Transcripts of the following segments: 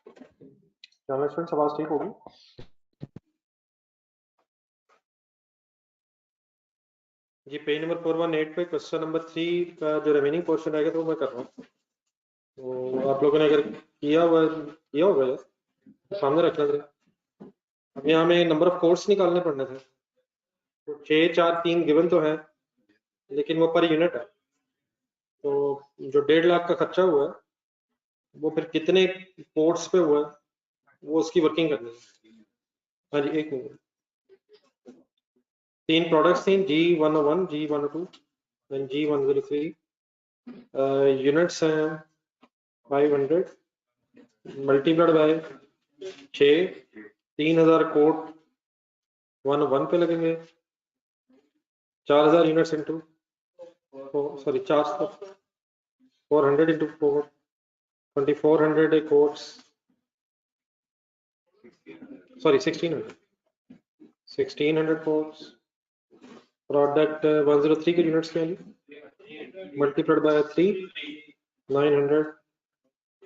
Students आवाज ठीक होगी? जी पेज नंबर 418 पे क्वेश्चन नंबर 3 का जो रिमेनिंग पोर्शन रहेगा तो मैं कर रहा हूँ। तो आप लोगों ने अगर किया होगा यार, सामने रखना जरा। अब यहाँ में नंबर ऑफ कोर्स निकालने पड़ने थे, तो 6 4 3 गिवन तो है, लेकिन वो पर यूनिट है। तो जो 1.5 लाख का खर्चा हुआ है वो फिर कितने कोर्स पे हुआ है वो उसकी वर्किंग करनी है। हाँ जी, एक मिनट। 3 प्रोडक्ट्स थी, G101, G102 and G103। Units हैं 500 मल्टीप्लाइड बाय 6, 3000 कोड 1 पे लगेंगे। 4000 units into sorry 400 into 4, 2400 codes, sorry 1600 codes. Product 103 के यूनिट्स क्या मल्टीप्लाइड बाय 3, 900।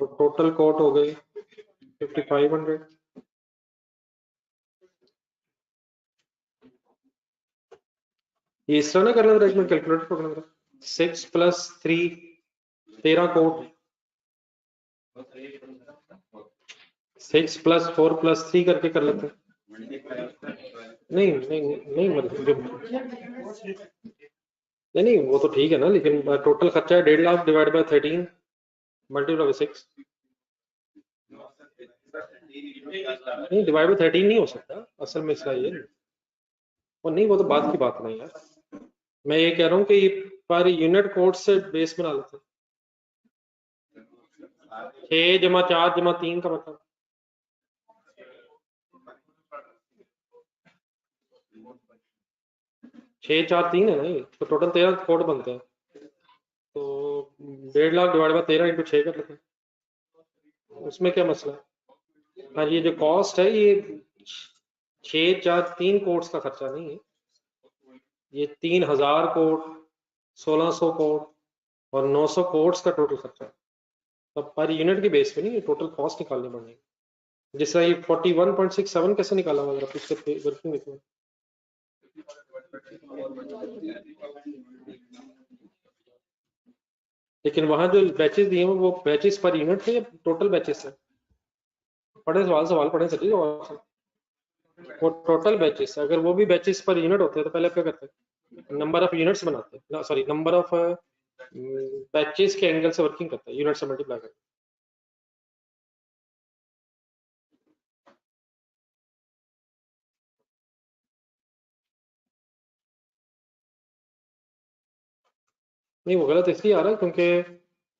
तो टोटल कोड हो गई 5500। ये इस तरह ना करना था, एक मिनट कैलकुलेटर पकड़ना था। 6 + 3 13 कोड, 6 + 4 + 3 करके कर लेते हैं। नहीं नहीं नहीं नहीं वो तो ठीक है ना, लेकिन टोटल खर्चा है 1.5 lakh divide by 13 multiply by 6। नहीं डिवाइड बाय 13 नहीं हो सकता, असल में इसका ये और नहीं, वो तो बात की बात नहीं है। मैं ये कह रहा हूँ कि पर यूनिट कोड से बेस बना लेते हैं। 6 + 4 + 3 का मतलब 6 4 3 है ना, ये तो टोटल 13 कोड बनते हैं। तो 1.5 लाख डिवाइड बाय 13 इंटू 6 कर लेते हैं, उसमें क्या मसला है। हाँ, ये जो कॉस्ट है ये 6 4 3 कोड्स का खर्चा नहीं है, ये 3000 कोड, 1600 कोड और 900 कोड्स का टोटल खर्चा है। तो पर यूनिट की बेस पे नहीं, ये टोटल कॉस्ट निकालनी पड़ेगी। जिस तरह ये 41.67 कैसे निकाला हुआ, अगर उसके वर्किंग देखो। लेकिन वहां जो बैचेस दिए हैं वो बैचेस पर यूनिट है या टोटल बैचेस है? पढ़े सवाल पढ़े सभी वो टोटल बैचेस, अगर वो भी बैचेस पर यूनिट होते हैं तो पहले क्या करते हैं, नंबर ऑफ यूनिट्स बनाते हैं, सॉरी नंबर ऑफ बैचेस के एंगल से वर्किंग करते हैं, यूनिट से मल्टीप्लाई करते हैं। नहीं वो गलत इसलिए आ रहा है क्योंकि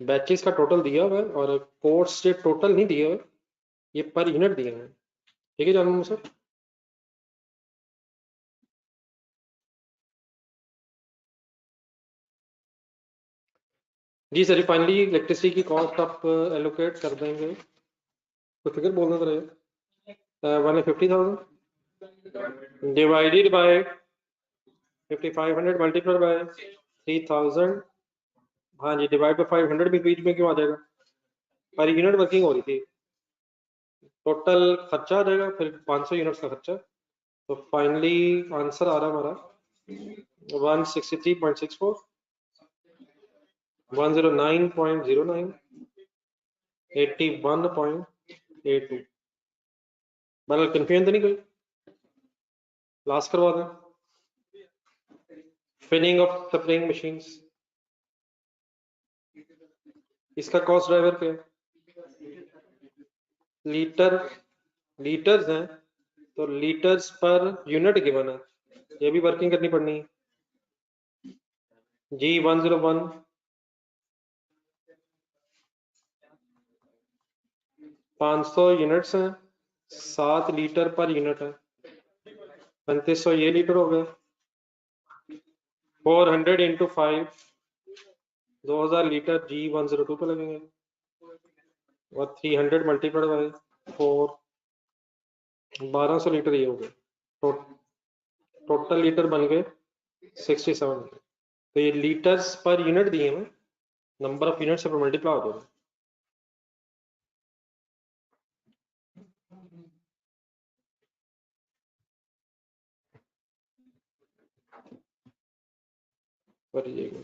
बैचेस का टोटल दिया हुआ है और कोर्स से टोटल नहीं दिए हुए, ये पर यूनिट दिए हुए हैं। ठीक है जानू सर? जी सर, फाइनली इलेक्ट्रिसिटी की कॉस्ट आप एलोकेट कर देंगे, तो फिगर बोलना तो रहे 150,000 डिवाइडेड बाय 5500 मल्टीप्लाइड बाय 3000। हाँ जी, डिवाइड बाय 500 भी बीच में क्यों आ जाएगा, पर यूनिट वर्किंग हो रही थी। टोटल खर्चा आ जाएगा फिर 500 यूनिट्स का खर्चा। तो फाइनली आंसर आ रहा हमारा 163.64, 109.09, 81.82। मतलब कंफ्यूजन तो नहीं कोई? लास्ट करवा दें, फिनिंग ऑफ स्प्रिंग मशीन्स, इसका कॉस्ट ड्राइवर क्या है? लीटर्स हैं, तो लीटर्स पर यूनिट गिवन है, ये भी वर्किंग करनी पड़नी है। G101 500 यूनिट्स हैं, 7 लीटर पर यूनिट है, 3500 ये लीटर हो गए। 400 इंटू 5, 2000 लीटर G102 पे लगेंगे और 300 मल्टीप्लाइड बाय 4, 1200 लीटर ये हो गए। टोटल लीटर बन गए 67। तो ये लीटर्स पर यूनिट दिए हैं, नंबर ऑफ यूनिट से मल्टीप्लाई हो जाएगा। करिएगा।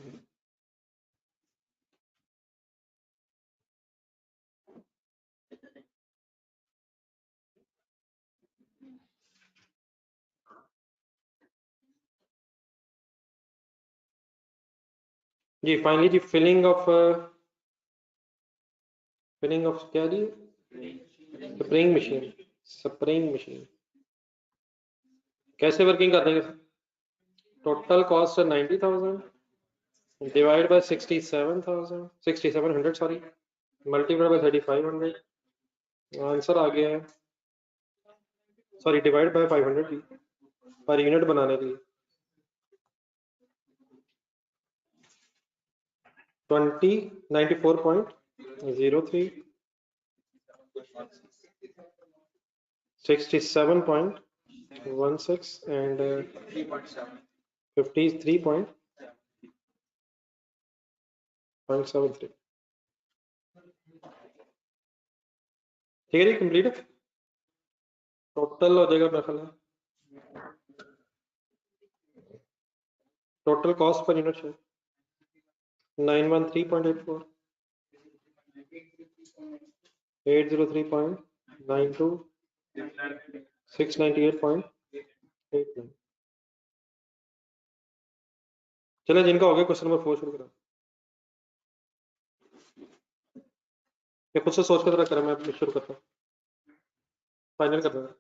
जी फाइनली जी फिलिंग ऑफ क्या जी, स्प्रिंग मशीन कैसे वर्किंग कर देंगे? Total cost 90,000 divide by 6700 sorry, multiply by 3500, answer आ गया है, सॉरी डिवाइड बाय 500 की पर यूनिट बनाने के लिए 94.03 67.16 and 53.73। ठीक है जी, कंप्लीट है। टोटल हो जाएगा मेरा ख्याल है, टोटल कॉस्ट पर यूनिट है 913.84, 803.92, 698.89। चले जिनका हो गया क्वेश्चन नंबर 4 शुरू करा, ये खुद से सोच कर जरा करें, मैं शुरू करता हूँ, फाइनल कर दूंगा।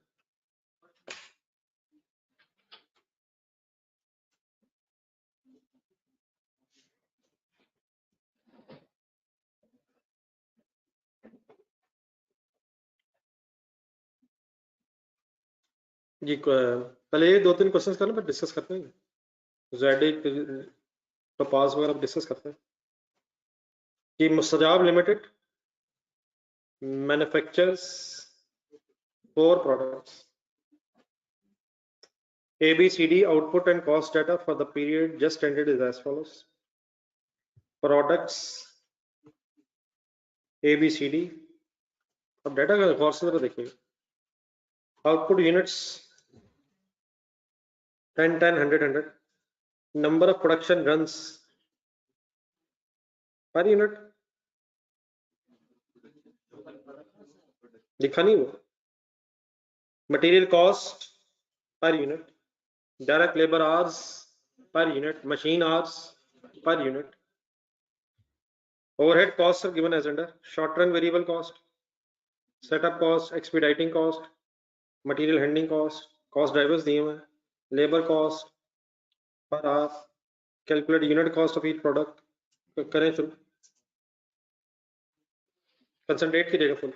जी पहले ये 2-3 क्वेश्चंस कर लो, फिर डिस्कस करते हैं। जेड कपास वगैरह डिस्कस करते हैं कि मुस्तजाब limited manufactures 4 products ABCD output and cost data for the period just ended is as follows. Products ABCD, अब डाटा का गौर से जरा देखिए, output units 10 10 100 100, number of production runs per unit लिखा नहीं वो, material cost per unit, direct labour hours per unit, machine hours per unit. Overhead costs are given as under short run variable cost, setup cost, expediting cost, material handling cost, cost drivers दिए हुए हैं, labor cost per hour, calculate unit cost of each product। करें शुरू, concentrate कीजिएगा full.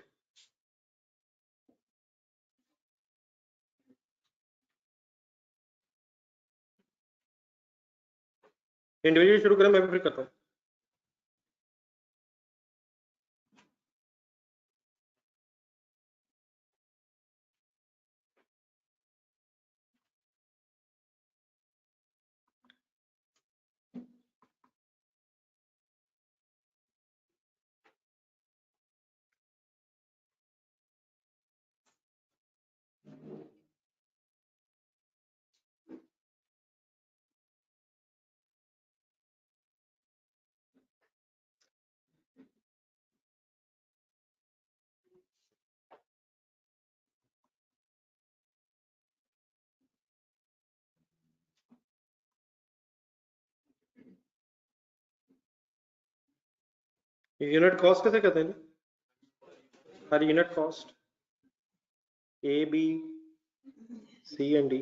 Individual शुरू करें, मैं भी फिर करता हूँ। यूनिट कॉस्ट कैसे कहते हैं? हर unit cost A B C and D,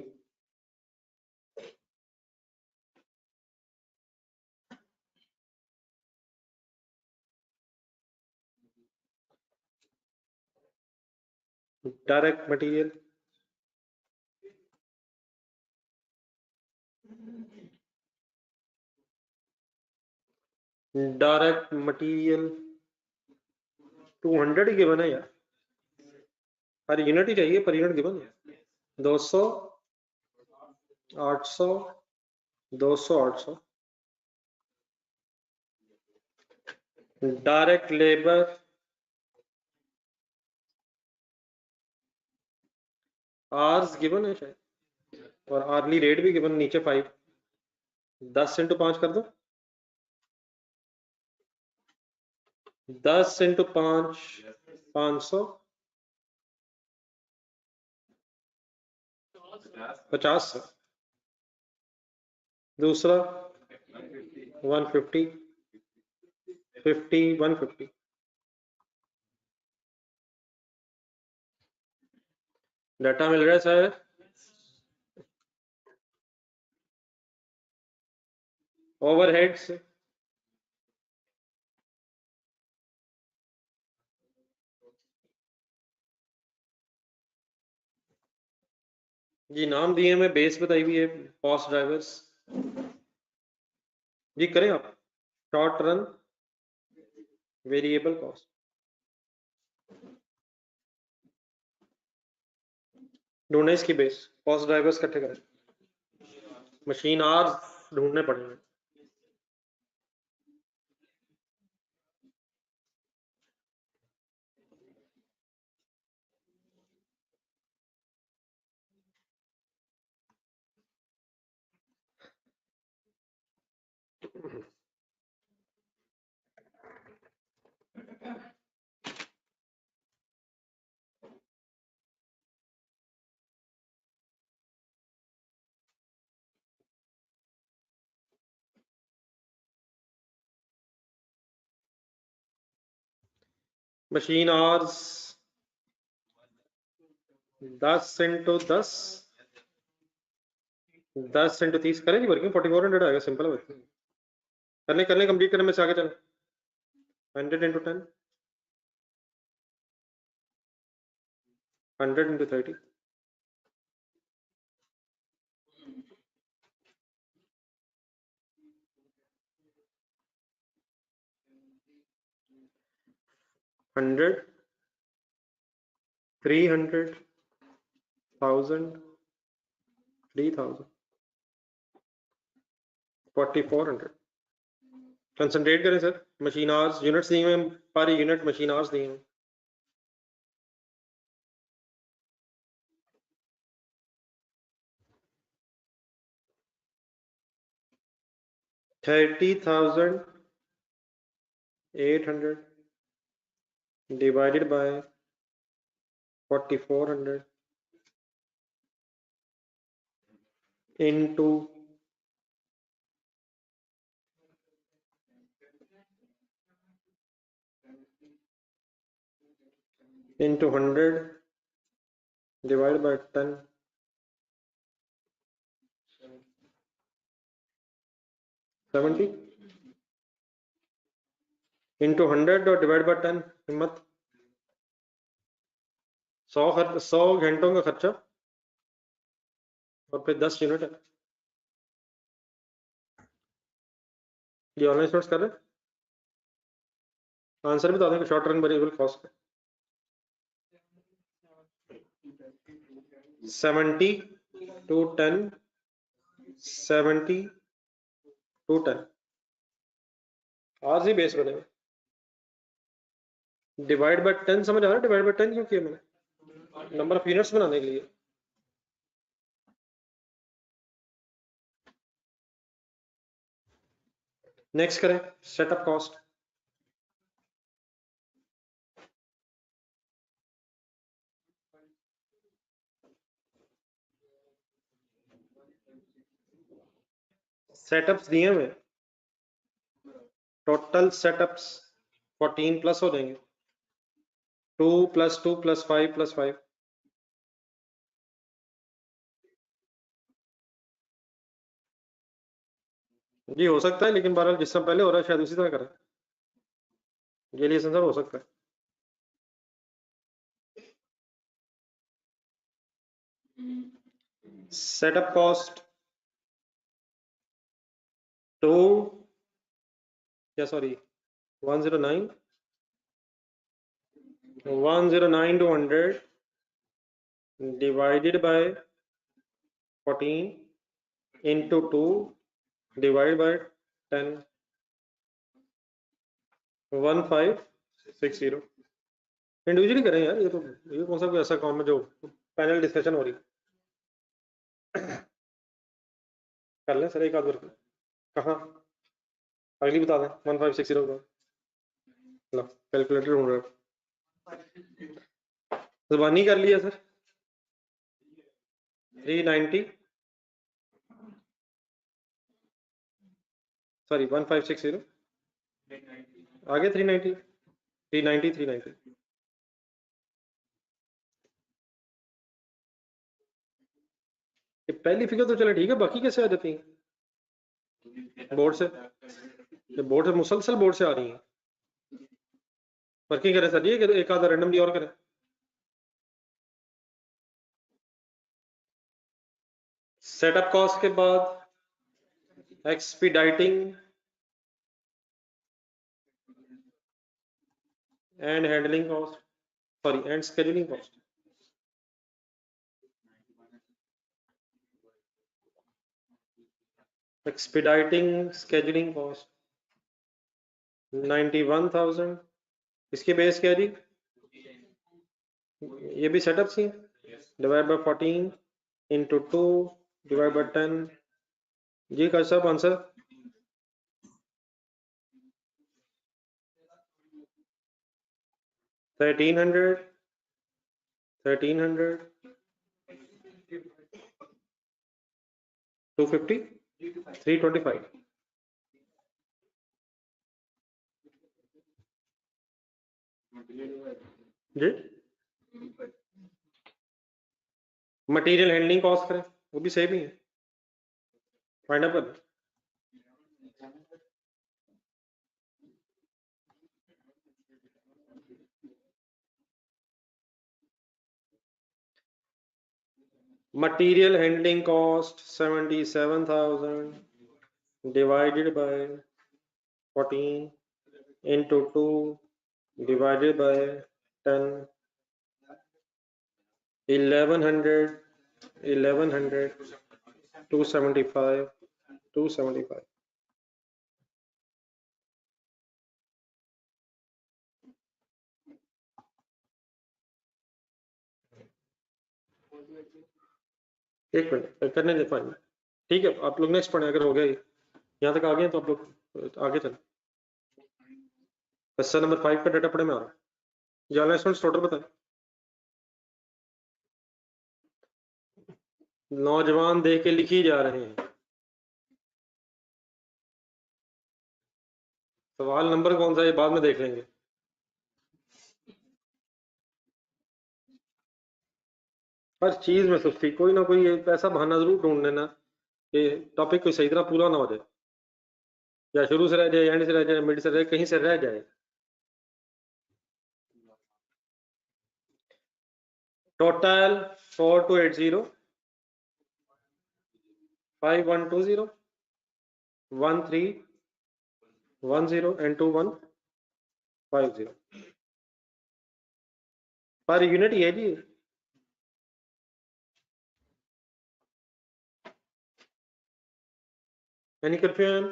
direct material, direct material 200 ही गिवन है यार, हर यूनिट ही चाहिए, पर यूनिट गिवन है 200 800 200 800। डायरेक्ट लेबर आवर्स गिवन है शायद, और आर्ली रेट भी गिवन नीचे 5, 10 × 5 कर दो 10 इंटू 5 500 50 सर। दूसरा 150 50 150 डाटा मिल रहा है सर। ओवरहेड्स जी नाम दिए मैं बेस बताई हुई है कॉस्ट ड्राइवर्स जी करें आप शॉर्ट रन वेरिएबल कॉस्ट ढूंढे इसकी बेस कॉस्ट ड्राइवर्स इकट्ठे करें मशीन आवर्स ढूंढने पड़ेंगे। मशीन आवर्स 10 इंटू 10 10 इंटू 30 करें जी वर्किंग 4400 आएगा सिंपल वर्किंग करने कंप्लीट करने में से आगे चले 100 इंटू 10 100 इंटू 30 100 300 1000 3000 4400 कंसंट्रेट करें सर मशीन आवर्स यूनिट्स दिए हुए पर यूनिट मशीन आवर्स दिए हुए 30,800 divided by 4400 into 100 divided by 10 70 into 100 और डिवाइड बाय 10 हिम्मत 100 घंटों का खर्चा और फिर 10 यूनिट है ये ऑनलाइन सोर्स कर रहे हैं आंसर बता देंगे short run variable cost 70 to 10 70 to 10 आज ही बेस बनेगा डिवाइड बाय 10 समझ आ रहा है डिवाइड बाय 10 क्यों किया मैंने नंबर ऑफ यूनिट्स बनाने के लिए नेक्स्ट करें सेटअप कॉस्ट सेटअप्स दिए हुए टोटल सेटअप्स 14 प्लस हो जाएंगे 2 + 2 + 5 + 5 जी हो सकता है लेकिन बहरहाल जिस समय पहले हो रहा है शायद उसी तरह करें ये लिए संदर्भ हो सकता है सेटअप कॉस्ट 2 या sorry 109 109 to 100 divided by 14 into 2 divided by 10 1560 individually करें यार ये तो ये कौन सा कोई ऐसा काम है जो पैनल डिस्कशन हो रही कर लें सर एक आध बार कहाँ अगली बता दें 1560 का लो कैलकुलेटर ढूंढ रहा जुबानी कर लिया सर 390 सॉरी 1560 आगे 390 390 ये पहली फिगर तो चले ठीक है, बाकी कैसे आ जाती है बोर्ड से? ये बोर्ड से मुसलसल बोर्ड से आ रही है। वर्किंग करें सर, ये कि एक आधा रैंडमली और करें। सेटअप कॉस्ट के बाद expediting and handling cost, sorry and scheduling cost. Expediting scheduling cost 91,000. इसकी बेस क्या जी? ये भी setup C divide by 14 into 2 divide by 10 जी का सब आंसर 1300 250 325 जी। मटेरियल हैंडलिंग कॉस्ट करें, वो भी सेम ही है find up. Material handling cost 77,000 divided by 14 into 2 divided by 10 1100 275 275 एक मिनट करने दे फाइन। ठीक है आप लोग नेक्स्ट पढ़े, अगर हो गया यहाँ तक आ गए तो आप लोग आगे चले। क्वेश्चन नंबर 5 का डाटा पढ़े में आ रहा हूँ। जाना स्टूडेंट्स टोटल बताएं। नौजवान देख के लिखी जा रहे हैं। सवाल नंबर कौन सा है बाद में देख लेंगे। हर चीज में सुस्ती, कोई ना कोई एक ऐसा बहाना जरूर ढूंढ लेना कि टॉपिक कोई सही तरह पूरा ना हो जाए, या शुरू से रह जाए, एंड से रह जाए, मिड से रह, कहीं से रह जाए। टोटल 4280 5120 1310 and 2150 पर यूनिट ये जी। Any confusion?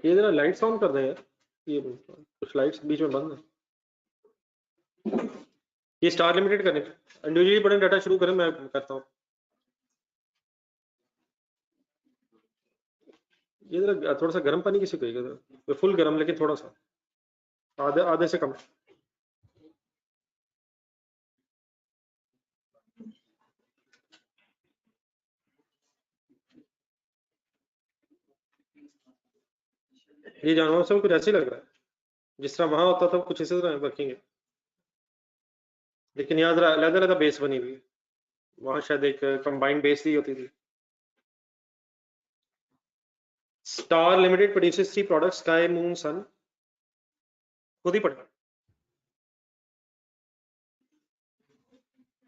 ये जरा लाइट्स ऑन कर दें यार, ये कुछ लाइट्स बीच में बंद है। ये स्टार लिमिटेड करें, इंडिविजुअली पढ़ें, डाटा शुरू करें, मैं करता हूँ। ये जरा थोड़ा सा गर्म पानी किसी को, फुल गर्म लेकिन थोड़ा सा, आधे आधे से कम। ये जानवर से कुछ ऐसे ही लग रहा है जिस तरह वहां होता था, कुछ इसी तरह वर्किंग है, लेकिन यहाँ जरा अलग अलग बेस बनी हुई है, वहां शायद एक कंबाइंड बेस दी होती थी। Star limited produces 3 products, sky, moon, sun. खुद ही पढ़ना।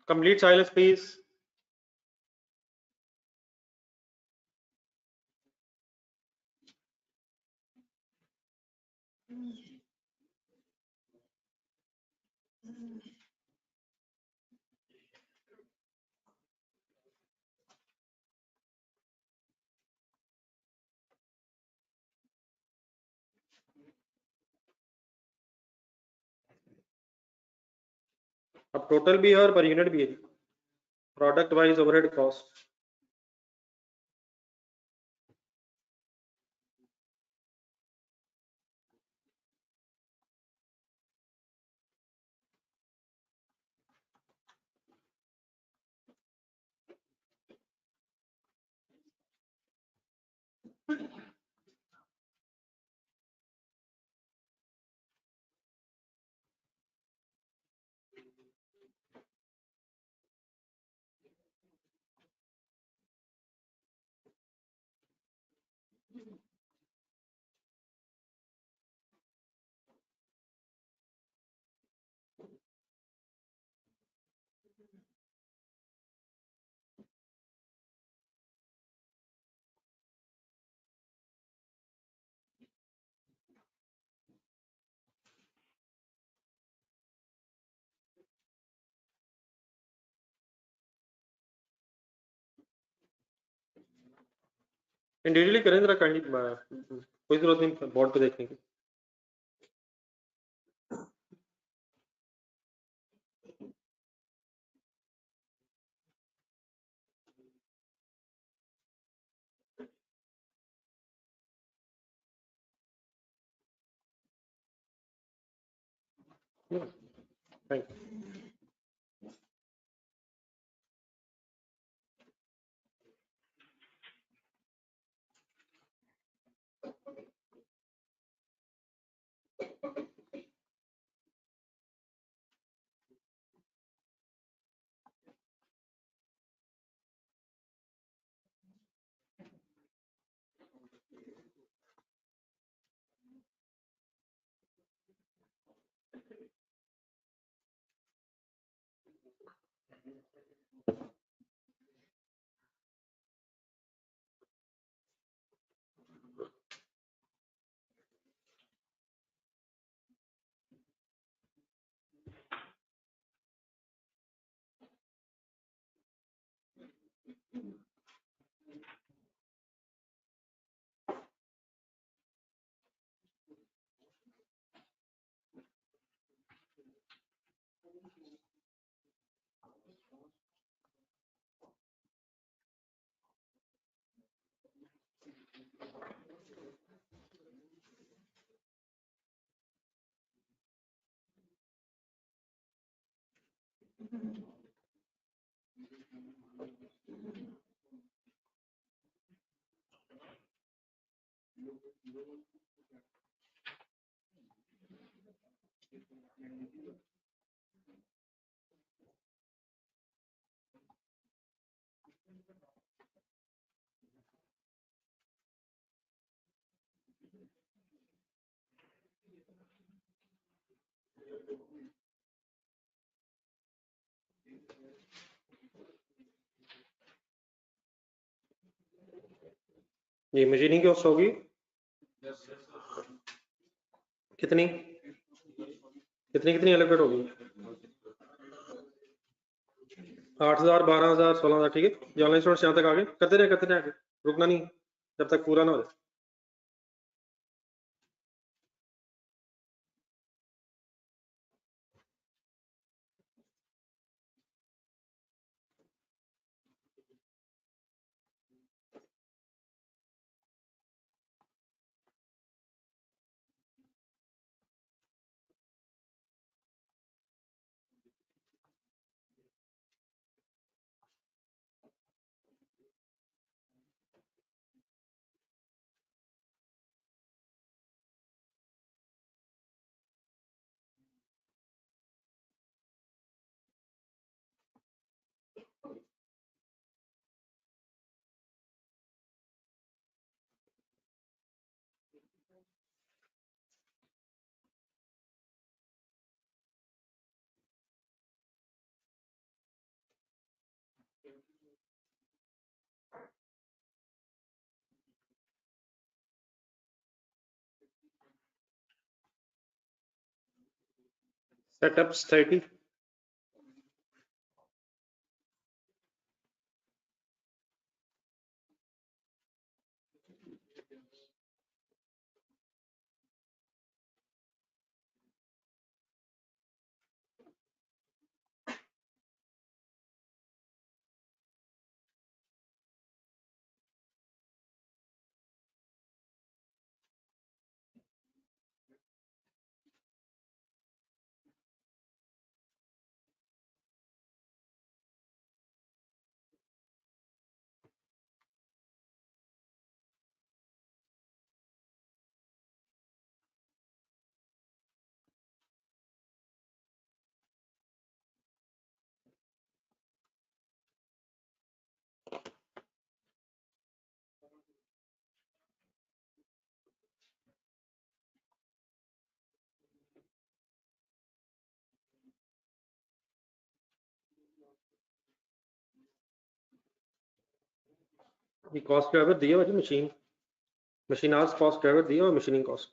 Complete silence please. अब टोटल भी है और पर यूनिट भी है। Product wise overhead cost individually करें जरा काइंडली, कोई जरूरत नहीं बोर्ड पे देखने की। Thank you. ये मशीनिंग कॉस्ट होगी कितनी कितनी कितनी एलोकेट होगी? 8,000, 12,000, 16,000, ठीक है। ये ऑनलाइन स्टूडेंट्स यहाँ तक आगे करते रहे आगे, रुकना नहीं जब तक पूरा ना हो जाए। सेटअप 30, ये कॉस्ट ड्राइवर दिया हुआ जी, मशीन आज कॉस्ट ड्राइवर दिया हुआ मशीनिंग कॉस्ट।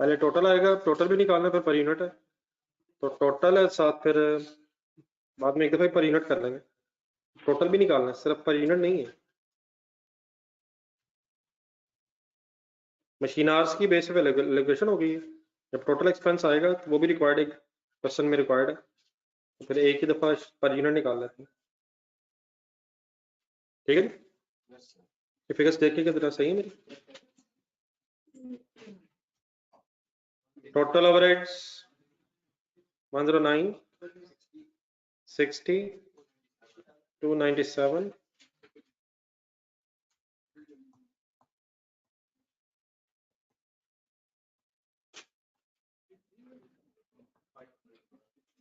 पहले टोटल आएगा, टोटल भी निकालना फिर पर यूनिट है, तो टोटल है साथ फिर बाद में एक दफा पर यूनिट कर लेंगे, टोटल भी निकालना है, सिर्फ पर यूनिट नहीं है। मशीन आवर्स की बेस पे एलोकेशन हो गई है, जब टोटल एक्सपेंस आएगा तो वो भी रिक्वायर्ड है, क्वेश्चन में रिक्वायर्ड है, तो फिर एक ही दफा पर यूनिट निकाल लेते हैं। ठीक है जी, ये फिगर्स देख के कितना सही है मेरी। Total overheads 109, 60, 297,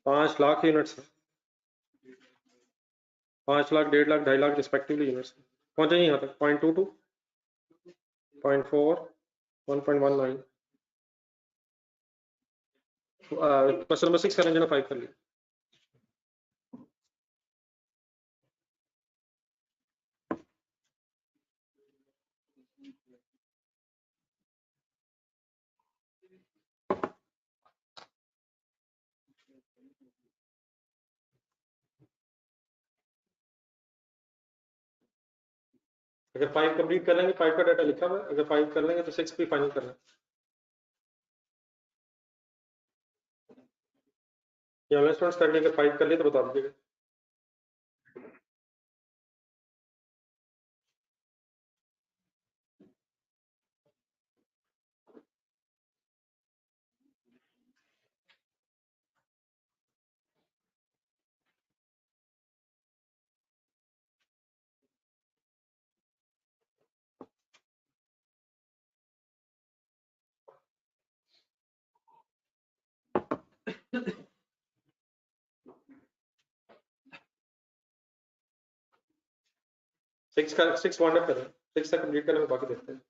5 lakh units, 5 lakh, 1.5 lakh, 2.5 lakh respectively units पहुंचे यहाँ तक। 0.22, 0.4, 1.19। क्वेश्चन नंबर 6 करेंगे ना, 5 कर लिया। अगर 5 कंप्लीट कर लेंगे, 5 का डाटा लिखा हुआ है, अगर 5 कर लेंगे तो 6 भी फाइनल करना है। ये ऑनलाइन स्टूडेंट्स कर लिए, अगर 5 कर लिए तो बता दीजिएगा। सिक्स वाइंड अप करें, 6 तक कंप्लीट करें, बाकी देखते हैं।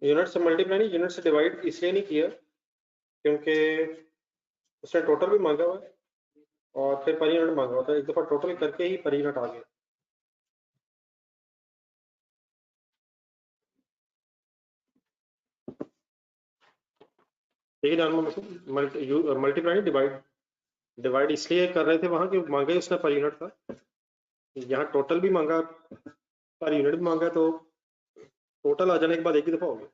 यूनिट से मल्टीप्लाई नहीं, यूनिट से डिवाइड इसलिए नहीं किया क्योंकि उसने टोटल भी मांगा हुआ है और फिर पर यूनिट मांगा होता है, एक दफा टोटल करके ही पर यूनिट आ गया। ठीक है जानना, मतलब मल्टीप्लाई नहीं, डिवाइड, डिवाइड इसलिए कर रहे थे वहां कि मांगा ही उसने पर यूनिट था, यहाँ टोटल भी मांगा, पर यूनिट भी मांगा, तो टोटल आ जाने के बाद एक ही दफा हो गया।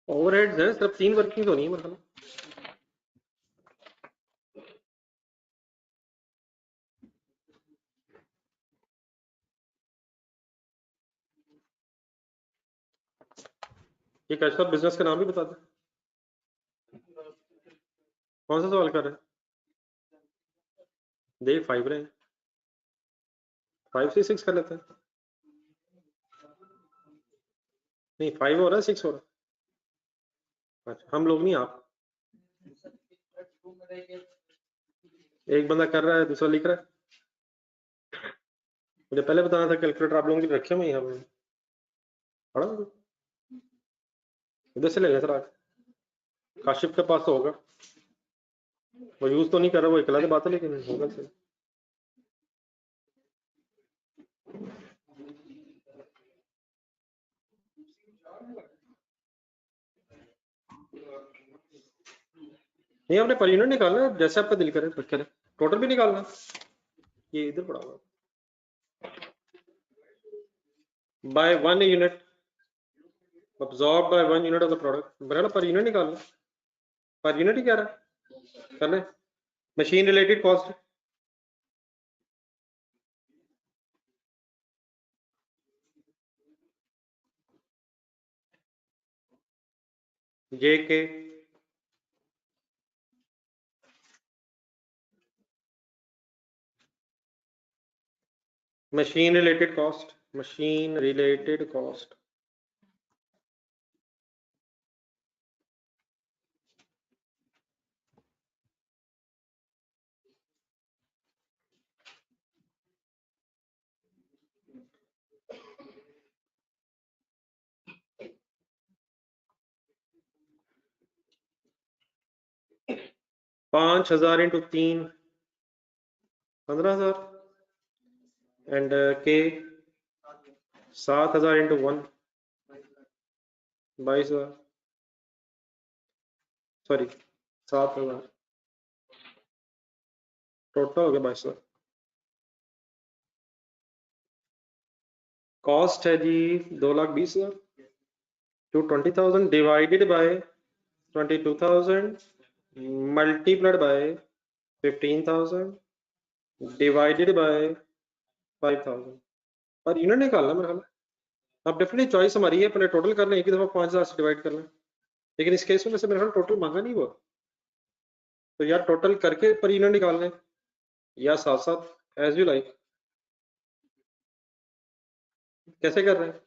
ओवरहेड्स है, सिर्फ 3 वर्किंग होनी है, मतलब ये कैश बिजनेस का नाम भी बता दे, कौन सा सवाल कर रहे हैं? दे 5 रहे हैं, 5 से 6 कर लेते हैं। नहीं 5 हो रहा है 6 हो रहा है। अच्छा हम लोग नहीं, आप। एक बंदा कर रहा है, दूसरा लिख रहा है। मुझे पहले बताना था, कैलकुलेटर आप लोगों की रखे हुए यहाँ पे पढ़ा, इधर से ले लें सर आज। काशिफ के पास तो होगा, वो यूज तो नहीं कर रहा, वो एक अलग बात है, लेकिन होगा सही। नहीं आपने पर यूनिट निकालना है, जैसे आपका दिल करे करें, टोटल भी निकालना। ये इधर पड़ा हुआ, by 1 unit absorbed by 1 unit of the product, मेरा ना पर यूनिट निकालना, पर यूनिट ही क्या रहा है करना। मशीन रिलेटेड कॉस्ट, जे के machine related cost, machine related cost, $5,000 into 3 15,000 and के 7,000 इंटू 1 22,000, सॉरी 7,000, टोटल हो गया 22,000। कॉस्ट है जी 2,20,000 to 20,000 divided by 22,000 multiplied by 15,000 divided by 5,000 per unit निकालना मेरे ख्याल। अब डेफिनेटली चॉइस हमारी है, पहले टोटल कर लें, एक ही दफा 5,000 से डिवाइड कर लें, लेकिन इस केस में वैसे मेरे ख्याल टोटल मांगा नहीं हुआ, तो यार टोटल करके पर यूनिट निकाल लें या साथ साथ एज यू लाइक। कैसे कर रहे हैं,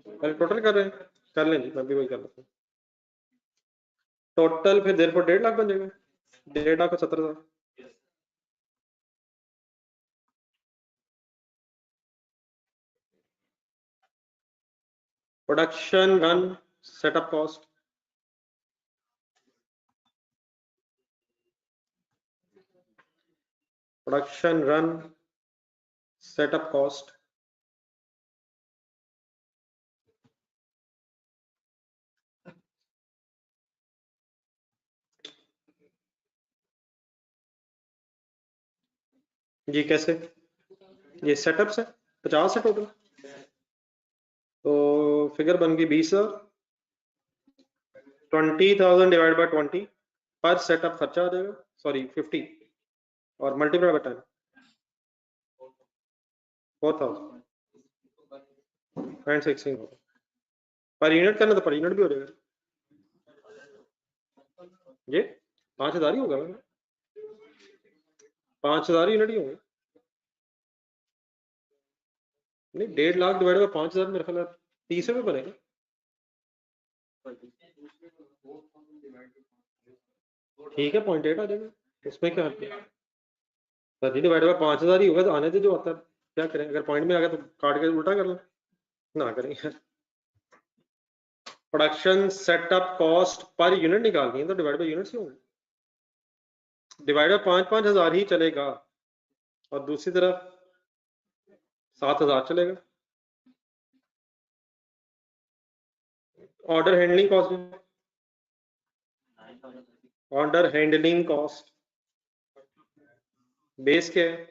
पहले टोटल कर रहे हैं, कर लें जी, मैं भी वही कर लेता हूँ। टोटल फिर देर पर 1.5 लाख बन जाएगा, 1.5 lakh 70,000। Production run setup cost, production run setup cost, जी कैसे, ये सेटअप से 50 है टोटल, तो फिगर बन गई 20,000, 20,000 डिवाइड बाय 20 पर सेटअप खर्चा आ जाएगा, सॉरी 50 और multiply by 10 4,000 and 16 per unit करना तो पर यूनिट भी हो जाएगा ये 5,000 ही होगा, 5,000 यूनिट ही होंगे। नहीं 1.5 लाख डिवाइड बाय 5,000 मेरे ख्याल 30 में बनेगा। ठीक है 0.8 आ जाएगा, उसमें क्या है, 30 डिवाइड बाय 5,000 ही होगा, तो आने दे जो आता है, क्या करें, अगर पॉइंट में आ गया तो काट के उल्टा कर लें, ना करेंगे। Production setup cost per unit निकालनी है तो डिवाइड बाय यूनिट से होंगे, डिवाइड बाय 5,000 ही चलेगा और दूसरी तरफ 7,000 चलेगा। Order handling cost, order handling cost base क्या है,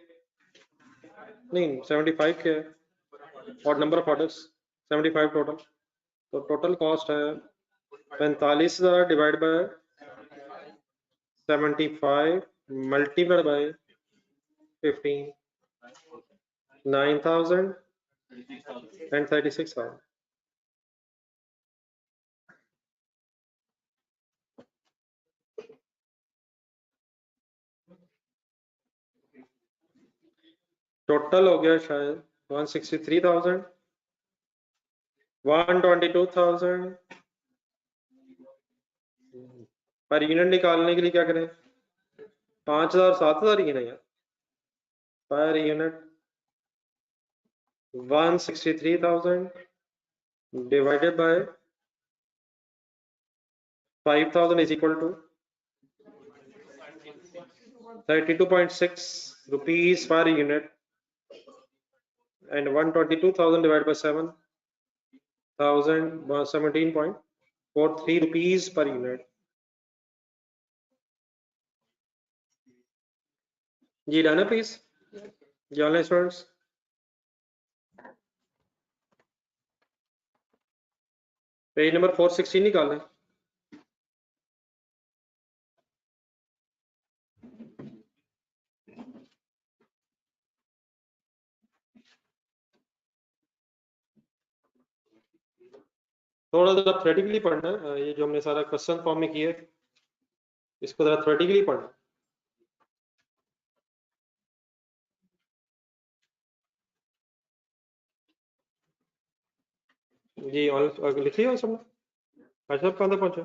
नहीं 75 क्या है, और नंबर ऑफ ऑर्डर्स 75 टोटल, तो टोटल कॉस्ट है 45,000 divide by 75 multiplied by 15 9,000 and 36,000। Total हो गया शायद 163,000, 122,000। पर यूनिट निकालने के लिए क्या करें? 5,000 7,000 ही ना यार। Per unit 163,000 divided by 5,000 is equal to 32.6 rupees per unit, and 122,000 divided by 7,000 17.43 rupees per unit। Ji done है प्लीज जी ऑनलाइन स्टूडेंट्स। पेज नंबर 416 निकालें। थोड़ा सा थ्योरेटिकली पढ़ना है, ये जो हमने सारा क्वेश्चन फॉर्म में किया है इसको जरा थ्योरेटिकली पढ़ना। जी लिख लिया सबने? अच्छा कहाँ तक पहुंचे?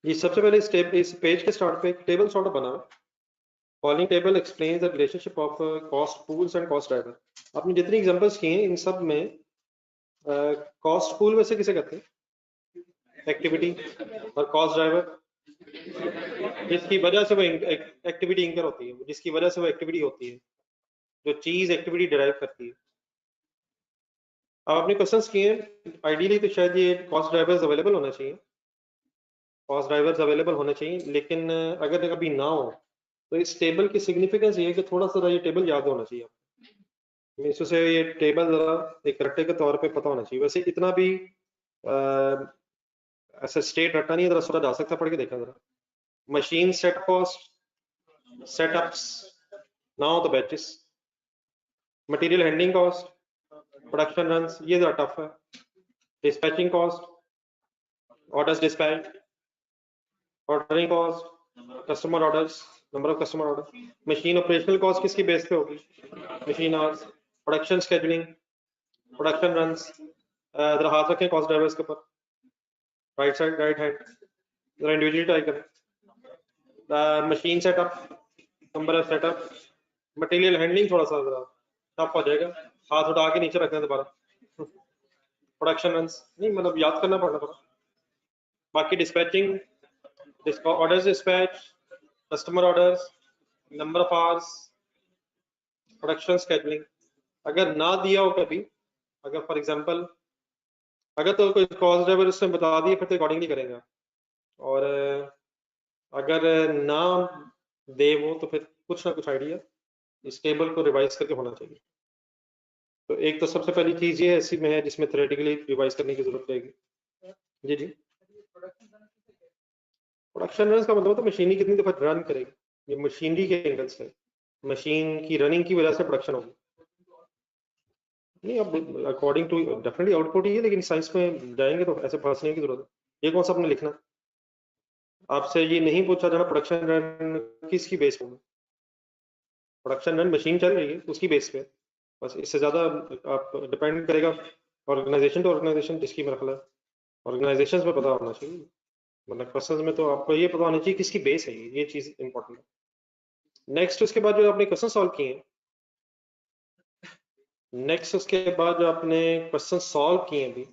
जी सबसे पहले इस पेज के स्टार्ट पे एक टेबल सॉर्ट ऑफ बना है। Following table explains the relationship of cost pools and cost driver. आपने जितनी एग्जांपल्स किए हैं इन सब में कॉस्ट पूल वैसे किसे कहते हैं? एक्टिविटी। और कॉस्ट ड्राइवर जिसकी वजह से वो एक्टिविटी इंकर होती है, जिसकी वजह से वो एक्टिविटी होती है, जो चीज एक्टिविटी डिराइव करती है। अब आपने क्वेश्चंस किए हैं, आइडियली तो शायद ये कॉस्ट ड्राइवर्स अवेलेबल होना चाहिए, कॉस्ट ड्राइवर्स अवेलेबल होने चाहिए, लेकिन अगर कभी ना हो तो इस टेबल की सिग्निफिकेंस ये है कि थोड़ा सा ये टेबल याद होना चाहिए। इससे ये टेबल जरा एक रट्टे के तौर पे पता होना चाहिए। वैसे इतना भी ऐसा स्टेट रट्टा नहीं है, जरा सोचा जा सकता, पढ़ के देखा जरा। Machine set cost, setups, now the batches, material handling cost, production runs, ये जरा टफ है। Dispatching cost, orders dispatch, ordering cost, customer orders, number of customer order. Machine operational cost किसकी बेस पे होगी? Machine hours. Production scheduling, production runs. जरा हाथ रखें cost drivers के ऊपर, राइट साइड राइट हैंड, जरा इंडिविजुअली ट्राई करें। Machine setup, number of setup. Material handling थोड़ा सा जरा टफ हो जाएगा, हाथ उठा के नीचे रखना दोबारा। प्रोडक्शन रन्स नहीं, मतलब याद करना पड़ना थोड़ा। बाकी dispatching, orders dispatch, customer orders, number of hours, production scheduling. अगर ना दिया हो कभी, अगर फॉर एग्जांपल अगर तो कोई कॉस्ट ड्राइवर उसने बता दिए फिर तो अकॉर्डिंगली करेंगे, और अगर ना दे वो तो फिर कुछ ना कुछ आइडिया इस टेबल को रिवाइज करके होना चाहिए। तो एक तो सबसे पहली चीज ये ऐसी में है जिसमें थ्योरेटिकली रिवाइज करने की जरूरत रहेगी। जी जी, प्रोडक्शन रन का मतलब तो मशीनरी कितनी दफा रन करेगी, ये मशीनरी के एंगल से, मशीन की रनिंग की वजह से प्रोडक्शन होगी। नहीं, अब अकॉर्डिंग टू डेफिनेटली आउटपुट ही है, लेकिन साइंस में जाएंगे तो ऐसे फंसने की जरूरत है। ये कौन सा आपने लिखना, आपसे ये नहीं पूछा जाना प्रोडक्शन रन किसकी बेस पे? प्रोडक्शन रन मशीन चल रही है उसकी बेस पे, बस। इससे ज्यादा आप डिपेंड करेगा ऑर्गेनाइजेशन टू ऑर्गेनाइजेशन, जिसकी मेरा ख्याल है ऑर्गेनाइजेशन में पता होना चाहिए, मतलब क्वेश्चन में तो आपको ये पता होना चाहिए किसकी बेस है, ये चीज इंपॉर्टेंट है। नेक्स्ट उसके बाद जो आपने क्वेश्चन सॉल्व किए हैं, नेक्स्ट उसके बाद जो आपने क्वेश्चन सॉल्व किए हैं भी,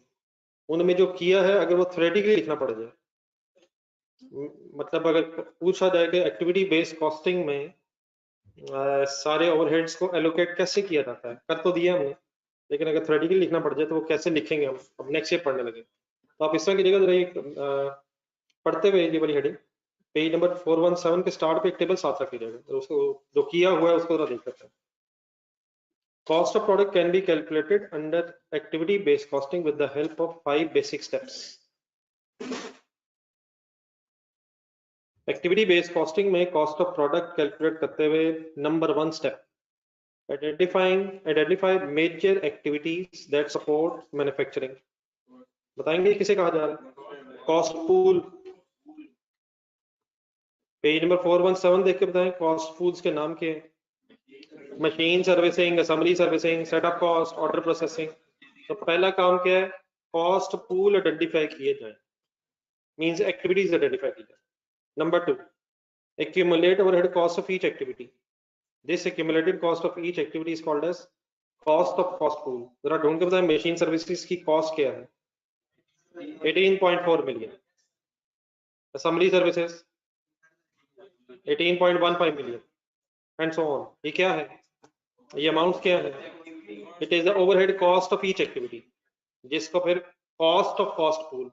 उनमें जो किया है अगर वो थ्योरेटिकली लिखना पड़ जाए, मतलब अगर पूछा जाए कि एक्टिविटी बेस्ड कॉस्टिंग में सारे ओवरहेड्स को एलोकेट कैसे किया जाता है, कर तो दिया हमने, लेकिन अगर थ्योरेटिकली लिखना पड़ जाए तो वो कैसे लिखेंगे हम, अब नेक्स्ट ईयर पढ़ने लगे तो आप इस तरह कीजिएगा जरा एक पढ़ते हुए ये वाली हेडिंग पेज नंबर 417 के स्टार्ट पे एक टेबल साथ रख लीजिएगा, तो उसको जो किया हुआ है उसको जरा देख लेते हैं। Cost of product can be calculated under activity based costing with the help of 5 basic steps. Activity based costing में कॉस्ट ऑफ प्रोडक्ट कैलकुलेट करते हुए number 1 step, Identify major activities that support manufacturing. बताएंगे किसे कहा जा रहा है? Cost pool, page number 417 देख के बताएं कॉस्ट पूल्स के नाम क्या है? Machine servicing, assembly servicing, setup cost, order processing. तो पहला काम क्या है? कॉस्ट पूल आइडेंटिफाई किए जाए, मींस एक्टिविटीज आइडेंटिफाई की जाए। Number 2, accumulate overhead cost of each activity. This accumulated cost of each activity is called as cost of cost pool. जरा ढूंढ के बताएं मशीन सर्विसेज की कॉस्ट क्या है? 18.4 million. Assembly services 18.15 million and so on. ये क्या है? ये अमाउंट क्या है? It is the overhead cost of each activity, जिसको फिर cost of cost pool,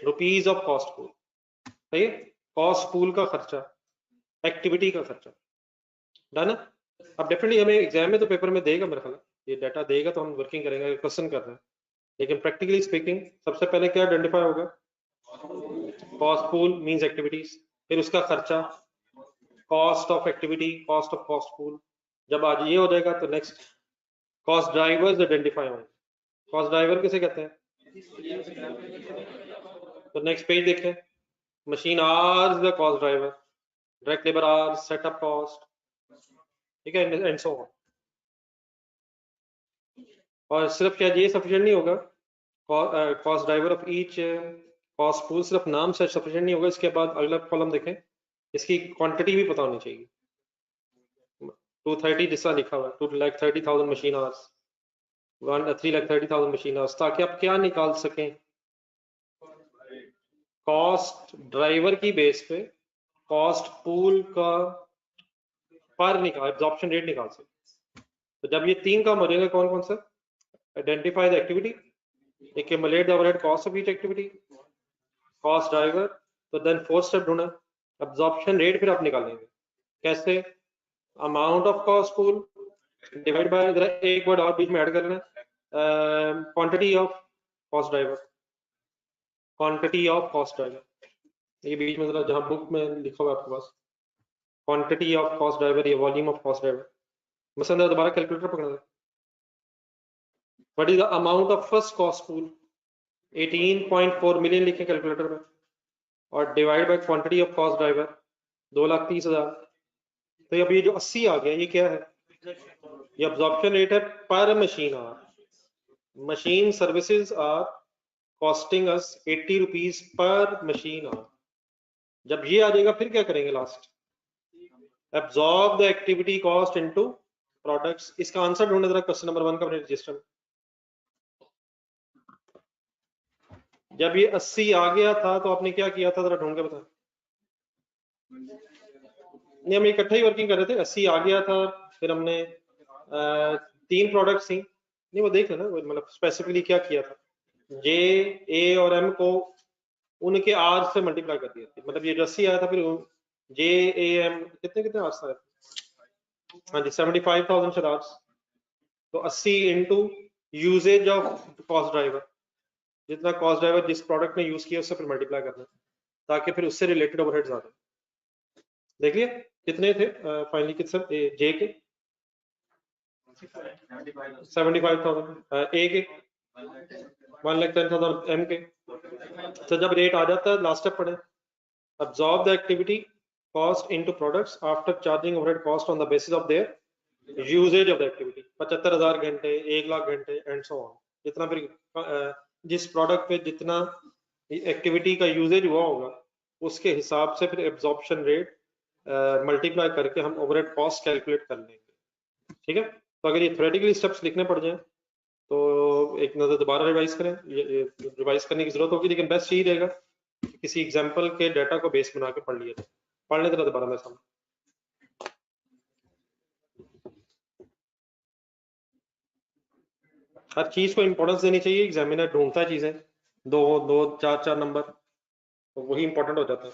rupees of cost pool, सही है? कॉस्ट पूल का खर्चा, एक्टिविटी का खर्चा, डन है? अब डेफिनेटली हमें एग्जाम में तो पेपर में देगा, मेरे ख्याल ये डाटा देगा तो हम वर्किंग करेंगे, क्वेश्चन कर रहे हैं। लेकिन प्रैक्टिकली स्पीकिंग सबसे पहले क्या आइडेंटिफाई होगा? कॉस्ट पूल मींस एक्टिविटीज, फिर उसका खर्चा, cost of activity, cost of cost pool. जब आज ये हो जाएगा तो नेक्स्ट कॉस्ट ड्राइवर्स आइडेंटिफाई होंगे। कॉस्ट ड्राइवर किसे कहते हैं? तो नेक्स्ट पेज देखें, machine hours the cost driver, direct labour hours, setup cost, ठीक है, एंड सो ऑन। और सिर्फ क्या ये सफिशिएंट नहीं होगा? Cost driver of each cost pool सिर्फ नाम से सफिशिएंट नहीं होगा, इसके बाद अगला कॉलम देखें, इसकी क्वांटिटी भी पता होनी चाहिए। 230 जिसका लिखा हुआ है 2,30,000 मशीन आवर्स, 3,30,000 मशीन आवर्स, ताकि आप क्या निकाल सकें? कॉस्ट ड्राइवर की बेस पे कॉस्ट पूल का पर निकाल, एब्जॉर्प्शन रेट निकाल सकें। तो जब ये तीन काम हो जाएगा, कौन कौन सा? Identify the activity, accumulate the overhead cost of each activity, cost driver, तो देन फोर्थ स्टेप ढूंढना, एब्जॉर्प्शन रेट फिर आप निकालेंगे। कैसे? Amount of cost pool divide by, जरा एक वर्ड और बीच में ऐड कर लेना, quantity of cost driver, quantity of cost driver, ये बीच में जरा जहां बुक में लिखा हुआ है आपके पास, क्वांटिटी ऑफ कॉस्ट ड्राइवर, ये वॉल्यूम ऑफ कॉस्ट ड्राइवर। मसलन दोबारा कैलकुलेटर पकड़ा था, what is the amount of first cost pool? 18.4 million लिखे कैलकुलेटर में, और divide by quantity of cost driver 2,30,000। तो अब ये जो 80 आ गया, ये क्या है? ये अब्जॉर्प्शन रेट है पर machine hour. Machine services are costing us 80 rupees per machine hour. जब ये आ जाएगा फिर क्या करेंगे? Last absorb the activity cost into products. इसका आंसर ढूंढने जरा क्वेश्चन नंबर 1 का अपने रजिस्टर में। जब ये 80 आ गया था तो आपने क्या किया था, जरा ढूंढ के बता। नहीं, हम इकट्ठा ही वर्किंग कर रहे थे। 80 आ गया था, फिर हमने 3 प्रोडक्ट्स थी, नहीं वो देख लेना, मतलब स्पेसिफिकली क्या किया था। जे, ए और एम को उनके आर से मल्टीप्लाई कर दिया था, मतलब ये 80 आया था, फिर जे, ए, एम कितने कितने आर्स आए थे? हाँ जी, 75,000 शायद आर्स। तो 80 into usages of cost driver, जितना कॉस्ट ड्राइवर जिस प्रोडक्ट में यूज किया उससे फिर मल्टीप्लाई करना, ताकि फिर उससे रिलेटेड ओवरहेड्स आ जाए। देखिए कितने थे फाइनली, कितने जे के 75,000, ए के 1,10,000, एम के। तो जब रेट आ जाता है, लास्ट स्टेप पढ़े, absorb the activity cost into products after charging overhead cost on the basis of their usage of the activity। 75,000 घंटे, 1,00,000 घंटे एंड सो ऑन, जितना फिर जिस प्रोडक्ट पे जितना एक्टिविटी का यूजेज हुआ होगा उसके हिसाब से फिर एब्जॉर्प्शन रेट मल्टीप्लाई करके हम ओवरहेड कॉस्ट कैलकुलेट कर लेंगे। ठीक है, तो अगर ये थ्योरेटिकली स्टेप्स लिखने पड़ जाए तो एक नजर दोबारा रिवाइज करें, रिवाइज करने की जरूरत होगी, लेकिन बेस्ट यही रहेगा किसी एग्जाम्पल के डाटा को बेस बना के पढ़ लिया जाए। पढ़ लेते ना दोबारा मैं सामने। हर चीज को इंपॉर्टेंस देनी चाहिए, एग्जामिनर ढूंढता है चीजें 2-2, 4-4 नंबर, तो वही इंपॉर्टेंट हो जाता है।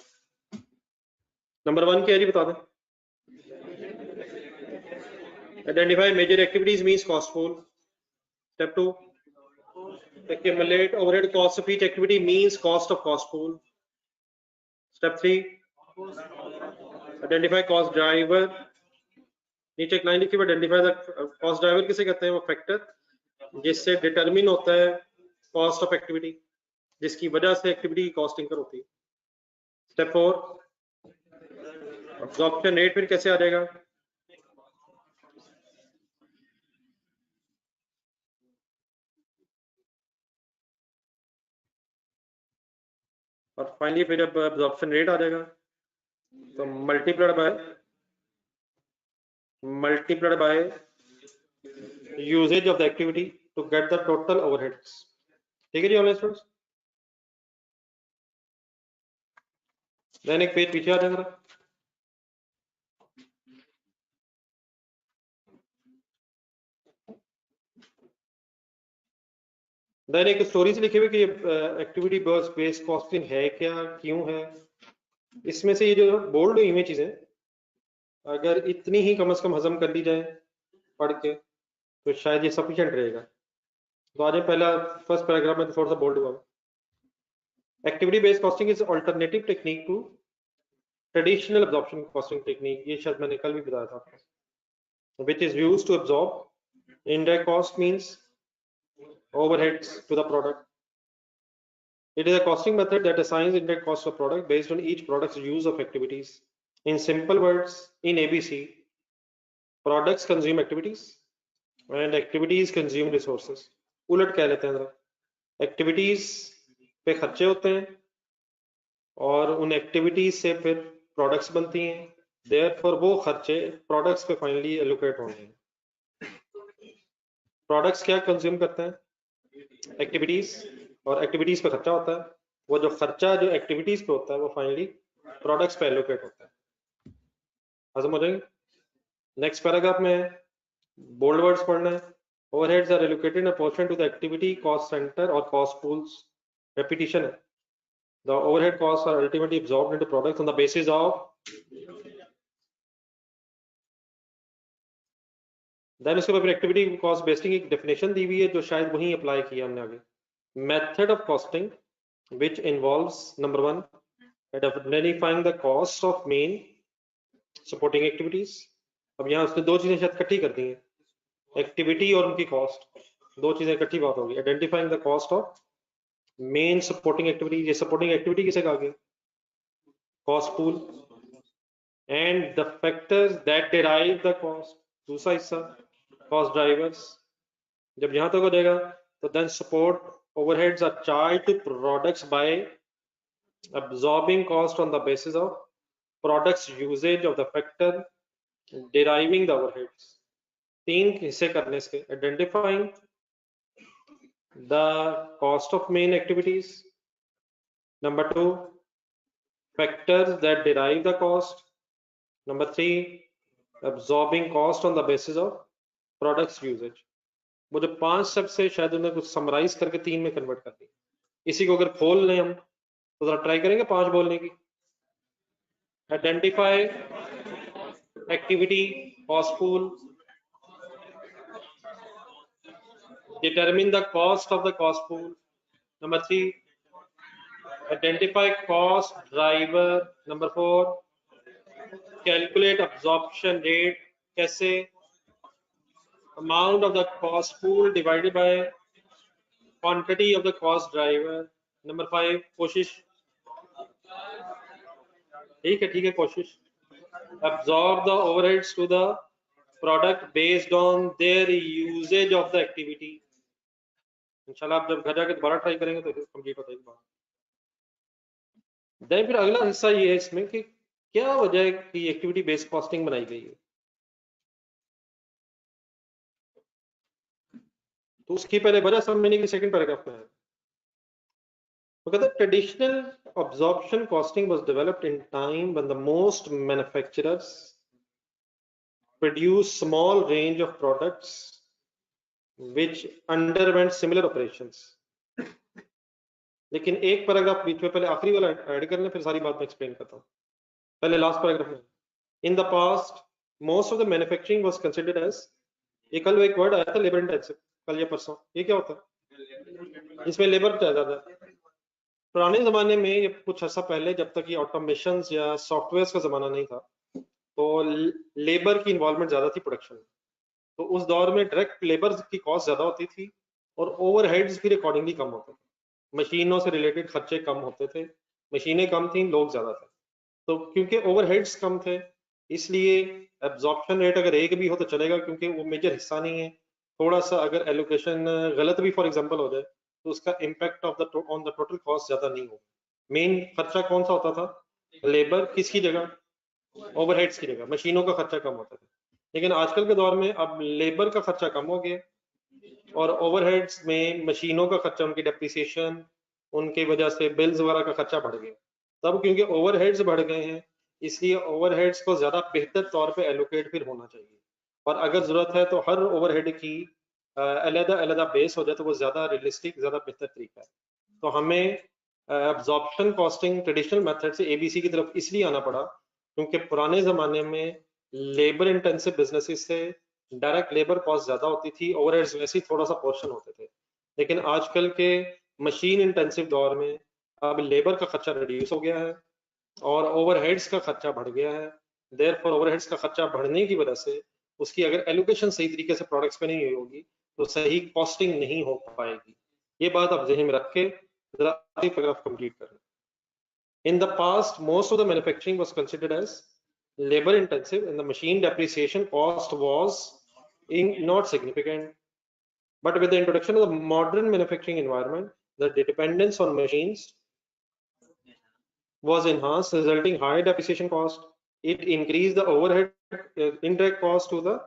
नंबर 1 क्या है जी, बता दें। Identify major activities means cost pool. Step 2, accumulate overhead cost of each activity means cost of cost pool. Step 3, identify cost driver, नीचे एक लाइन लिखी हुई आइडेंटिफाई द कॉस्ट ड्राइवर किसे कहते हैं? वो फैक्टर जिससे डिटरमिन होता है कॉस्ट ऑफ एक्टिविटी, जिसकी वजह से एक्टिविटी की कॉस्ट इंकर होती है। स्टेप 4 अब्जॉर्प्शन रेट फिर कैसे आ जाएगा? और फाइनली फिर जब अब्जॉर्प्शन रेट आ जाएगा तो multiplied by usages of the activity to get the total overheads. ठीक है जी ऑनलाइन स्टूडेंट्स। देन एक पेज पीछे आ जाएगा। देन एक स्टोरी से लिखे हुए कि एक्टिविटी बेस्ड कॉस्टिंग है क्या, क्यों है। इसमें से ये जो बोल्ड हुई चीजें अगर इतनी ही कम से कम हजम कर ली जाए पढ़ के तो शायद ये सफिशिएंट रहेगा। तो आज पहला फर्स्ट पैराग्राफ में तो थोड़ा सा बोल्ड हुआ। Activity based costing is alternative technique to traditional absorption costing technique. ये शायद मैंने कल भी बताया था आपको। Which is used to absorb indirect cost means overheads to the product. It is a costing method that assigns indirect cost of product based on each product's use of activities. In simple words, in ABC, products consume activities and activities consume resources. उलट कह लेते हैं जरा, activities पे खर्चे होते हैं और उन एक्टिविटीज से फिर प्रोडक्ट्स बनती हैं, देयरफॉर वो खर्चे प्रोडक्ट्स पे फाइनली एलोकेट होंगे। प्रोडक्ट्स क्या कंज्यूम करते हैं? एक्टिविटीज, और एक्टिविटीज पे खर्चा होता है। वो जो खर्चा जो एक्टिविटीज पे होता है वो फाइनली प्रोडक्ट्स पे एलोकेट होता है। हजम हो जाएंगे। नेक्स्ट पैराग्राफ में बोल्ड वर्ड्स पढ़ना है। Overheads are allocated in proportion to the activity cost center और कॉस्ट पूल्स। रेपिटेशन है। The overhead cost are ultimately absorbed into products on the basis of. Then उसके बाद एक्टिविटी कॉस्ट बेस्टिंग की definition दी हुई है जो शायद वही अप्लाई किया हमने आगे। Method of costing which involves number 1 identifying the cost of main supporting activities। अब यहाँ उसने दो चीजें शायद इकट्ठी कर दी हैं, एक्टिविटी और उनकी कॉस्ट, दो चीजें इकट्ठी बात होगी। Identifying the cost of main supporting activity. ये सपोर्टिंग एक्टिविटी किसे कहा गया? Cost pool. And the factors that derive the cost, दूसरा हिस्सा कॉस्ट ड्राइवर्स। जब यहां तक हो जाएगा तो then support overheads are charged to products by absorbing cost on the basis of products usage of the factor deriving the overheads। तीन हिस्से करने इसके। identifying the cost of main activities, number 2 factors that derive the cost, number 3 absorbing cost on the basis of products usage। वो जो 5 शब्द से शायद उन्हें कुछ समराइज करके 3 में कन्वर्ट कर दिया। इसी को अगर खोल लें हम तो जरा ट्राई करेंगे 5 बोलने की। Identify activity cost pool, determine the cost of the cost pool, number 3 identify cost driver, number 4 calculate absorption rate, कैसे? amount of the cost pool divided by quantity of the cost driver, number 5 कोशिश। ठीक है कोशिश। absorb the overheads to the product based on their usage of the activity। इंशाल्लाह आप जब घर जाके दोबारा ट्राई करेंगे तो कंप्लीट हो जाएगी बात। देन फिर अगला हिस्सा ये है इसमें कि क्या वजह है कि एक्टिविटी बेस्ड कॉस्टिंग बनाई गई है। तो उसकी पहले वजह समझने की सेकंड पैराग्राफ में है। तो कहते हैं traditional absorption costing was developed in time when the most manufacturers produce small range of products which underwent similar operations। लेकिन एक पैराग्राफ बीच में, पहले आखिरी वाला ऐड करना फिर सारी बात मैं एक्सप्लेन करता हूँ। पहले लास्ट पैराग्राफ में, in the past most of the manufacturing was considered as, ये कल एक वर्ड आया था लेबर इंटेंसिव, कल या परसों, ये क्या होता है? इसमें लेबर ज्यादा है। पुराने जमाने में, ये कुछ अर्सा पहले जब तक ये ऑटोमेशन या सॉफ्टवेयर का जमाना नहीं था, तो लेबर की इन्वॉल्वमेंट ज्यादा थी प्रोडक्शन में, तो उस दौर में डायरेक्ट लेबर की कॉस्ट ज्यादा होती थी और ओवरहेड्स फिर अकॉर्डिंगली कम होते थे, मशीनों से रिलेटेड खर्चे कम होते थे, मशीनें कम थी, लोग ज्यादा थे, तो क्योंकि ओवरहेड्स कम थे इसलिए एब्जॉर्प्शन रेट अगर एक भी हो तो चलेगा क्योंकि वो मेजर हिस्सा नहीं है। थोड़ा सा अगर एलोकेशन गलत भी फॉर एग्जांपल हो जाए तो उसका impact of the on the total cost ज्यादा नहीं होगा। मेन खर्चा कौन सा होता था? लेबर किसकी जगह? ओवरहेड्स की जगह मशीनों का खर्चा कम होता था। लेकिन आजकल के दौर में अब लेबर का खर्चा कम हो गया और ओवरहेड्स में मशीनों का खर्चा, उनकी डेप्रिसिएशन, उनकी वजह से बिल्स वगैरह का खर्चा बढ़ गया। तब क्योंकि ओवरहेड्स बढ़ गए हैं इसलिए ओवरहेड्स को ज्यादा बेहतर तौर पे एलोकेट फिर होना चाहिए, और अगर जरूरत है तो हर ओवरहेड की अलग अलग बेस हो जाए तो वो ज्यादा रियलिस्टिक, ज्यादा बेहतर तरीका है। तो हमें एब्जॉर्प्शन कॉस्टिंग ट्रेडिशनल मेथड से एबीसी की तरफ इसलिए आना पड़ा क्योंकि पुराने जमाने में लेबर इंटेंसिव बिजनेसेस से डायरेक्ट लेबर कॉस्ट ज्यादा होती थी, ओवरहेड्स वैसे ही थोड़ा सा पोर्शन होते थे। लेकिन आजकल के मशीन इंटेंसिव दौर में अब लेबर का खर्चा रिड्यूस हो गया है और ओवरहेड्स का खर्चा बढ़ गया है। देयरफॉर ओवरहेड्स का खर्चा बढ़ने की वजह से उसकी अगर एलोकेशन सही तरीके से प्रोडक्ट्स पे नहीं हुई होगी तो सही कॉस्टिंग नहीं हो पाएगी। ये बात आप ज़हन में रख के जरा पैराग्राफ कंप्लीट करें। In the past, most of the manufacturing was considered as labor intensive and the machine depreciation cost was not significant. But with the introduction of the modern manufacturing environment, the dependence on machines was enhanced, resulting high depreciation cost. It increased the overhead indirect cost to the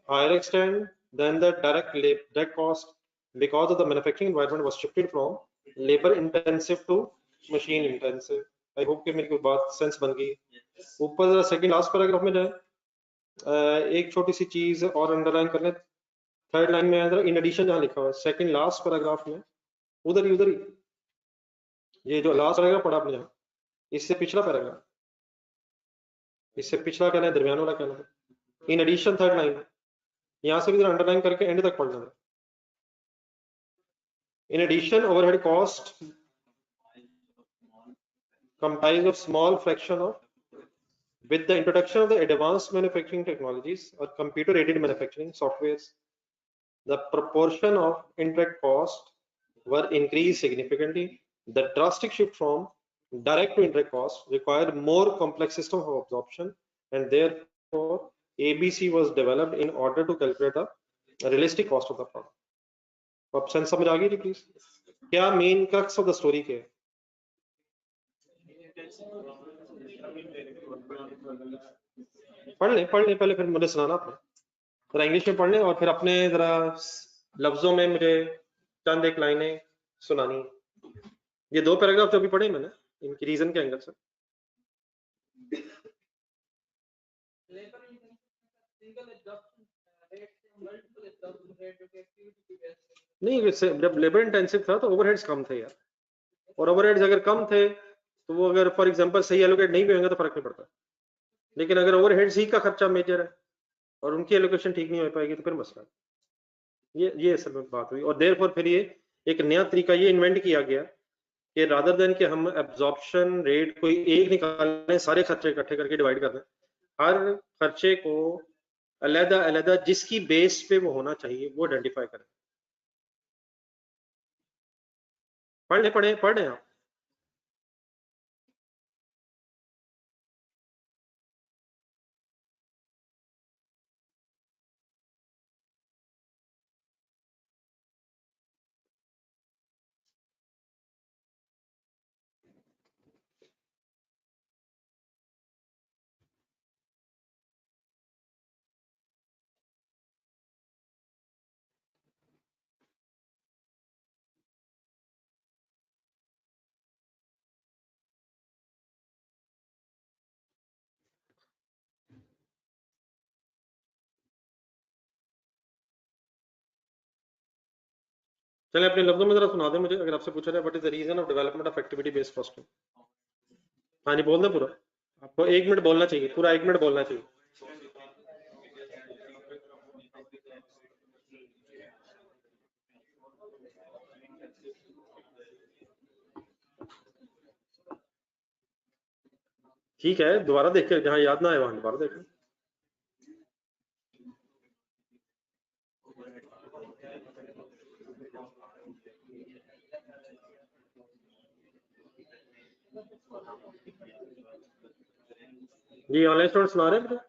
higher extent than the direct cost because of the manufacturing environment was shifted from labor intensive to machine intensive. I hope कि मेरी कोई बात sense बन गई। ऊपर जरा second last paragraph में जाए, एक छोटी सी चीज और अंडरलाइन कर लें, थर्ड लाइन में जरा इन एडिशन जहाँ लिखा हुआ है सेकंड लास्ट पैराग्राफ में, उधर ही ये जो लास्ट पैराग्राफ पढ़ा आपने जहाँ, इससे पिछला पैराग्राफ, इससे पिछला कहना है, दरमियान वाला कहना है, इन एडिशन थर्ड लाइन, यहाँ से भी जरा अंडरलाइन करके एंड तक पढ़ना है। In addition, overhead cost comprise of small fraction of, with the introduction of the advanced manufacturing technologies or computer-aided manufacturing softwares, the proportion of indirect cost were increased significantly. The drastic shift from direct to indirect cost required more complex system of absorption, and therefore ABC was developed in order to calculate the realistic cost of the product. Option समझ आ गई थी please? क्या main crux of the story क्या है? पढ़ लें पहले, फिर मुझे सुनाना आपने, जरा इंग्लिश में पढ़ लें और फिर अपने जरा लफ्जों में मुझे चंद एक लाइनें सुनानी है। ये दो पैराग्राफ जो अभी पढ़े मैंने इनकी रीजन के एंगल से। नहीं, जब लेबर इंटेंसिव था तो ओवरहेड्स कम थे यार, और ओवरहेड्स अगर कम थे तो वो अगर फॉर एग्जांपल सही एलोकेट नहीं भी होंगे तो फर्क नहीं पड़ता, लेकिन अगर ओवरहेड्स ही का खर्चा मेजर है और उनकी एलोकेशन ठीक नहीं हो पाएगी तो फिर मसला। ये असल में बात हुई, और देयरफॉर फिर ये एक नया तरीका ये इन्वेंट किया गया कि रादर देन कि हम एब्जॉर्प्शन रेट कोई एक निकालें, सारे खर्चे इकट्ठे करके डिवाइड कर दें, हर खर्चे को अलग अलग जिसकी बेस पे वो होना चाहिए वो आइडेंटिफाई करें। पढ़ लें आप। चले अपने लफ्जों में जरा सुना दें मुझे, अगर आपसे पूछा जाए what is the reason of development of activity based costing. हाँ जी, बोल दें पूरा, आपको 1 मिनट बोलना चाहिए, पूरा 1 मिनट बोलना चाहिए। ठीक है, दोबारा देख के जहाँ याद ना आए वहां दोबारा देखें। जी ऑनलाइन स्टूडेंट सुना रहे हैं मुझे?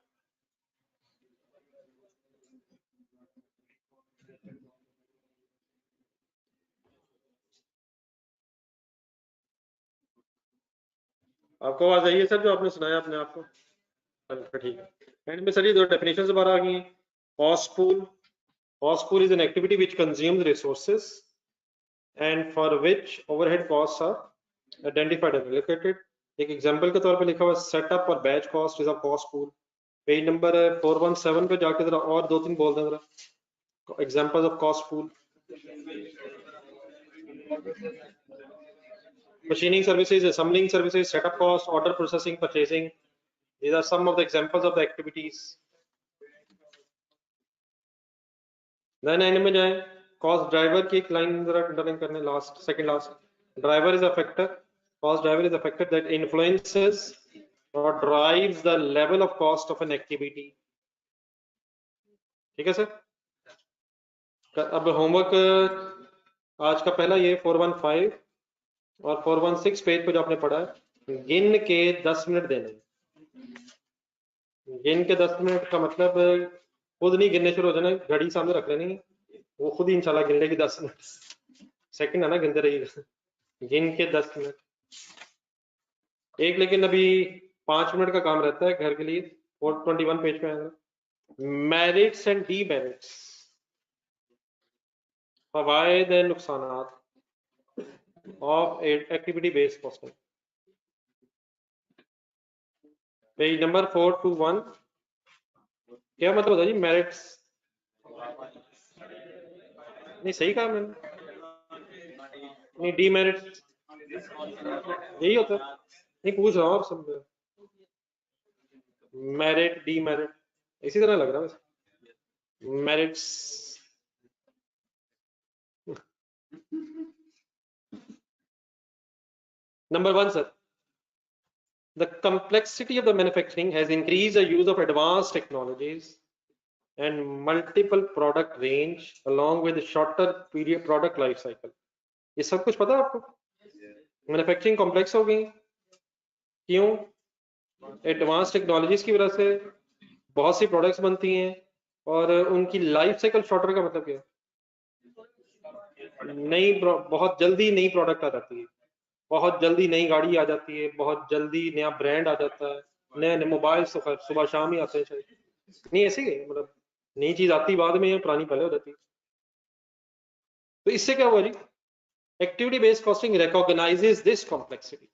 आपको आवाज आई है सर, जो आपने सुनाया अपने आप को? अच्छा ठीक है। एंड में सर ये दो डेफिनेशन दोबारा आ गई हैं। Cost pool, cost pool is an activity which consumes resources and for which overhead cost are identified and allocated. एक एग्जांपल के तौर पे लिखा हुआ सेटअप और batch cost is a cost pool. Page number 417 पे जाके जरा और दो तीन बोल दें जरा examples of cost pool. Machining services, assembling services, setup cost, order processing, purchasing. These are some of the examples of the activities. Then end में जाए, cost driver की एक line जरा underline करने, last, second last. Driver is a factor. Cost driver is a factor that influences or drives the level of cost of an activity. ठीक है sir? अब homework आज का पहला ये 415 और 416 पेज पे जो आपने पढ़ा है, गिन के 10 मिनट देने। गिन के 10 मिनट का मतलब खुद नहीं गिनने शुरू हो जाना, घड़ी सामने रख लेनी, वो खुद ही इंशाल्लाह गिन लेगी 10 मिनट। सेकंड है ना, गिनते रहिएगा। गिन के 10 मिनट एक, लेकिन अभी 5 मिनट का काम रहता है घर के लिए। 421 पेज पे आएगा, मेरिट्स एंड डीमेरिट्स, फवायद एंड नुकसानात of activity based costing. Page number 421। क्या मतलब है जी मेरिट्स? नहीं सही कहा मैंने, नहीं डीमेरिट्स यही होता है, नहीं पूछ रहा हूँ आप सब। मेरिट डीमेरिट इसी तरह लग रहा है merits. Number 1 sir, the complexity of the manufacturing has increased the use of advanced technologies and multiple product range along with shorter period product life cycle. ये सब कुछ पता है आपको? मैन्युफैक्चरिंग कॉम्प्लेक्स हो गई, क्यों? एडवांस टेक्नोलॉजीज की वजह से बहुत सी प्रोडक्ट्स बनती हैं और उनकी लाइफ साइकिल शॉर्टर का मतलब क्या है? नई बहुत जल्दी नई प्रोडक्ट आ जाती है, बहुत जल्दी नई गाड़ी आ जाती है, बहुत जल्दी नया ब्रांड आ जाता है, नए नए मोबाइल सुबह शाम ही आते हैं शायद, नहीं ऐसे ही मतलब नई चीज आती बाद में है, पुरानी पहले हो जाती है। तो इससे क्या हुआ जी? Activity based costing recognises this complexity.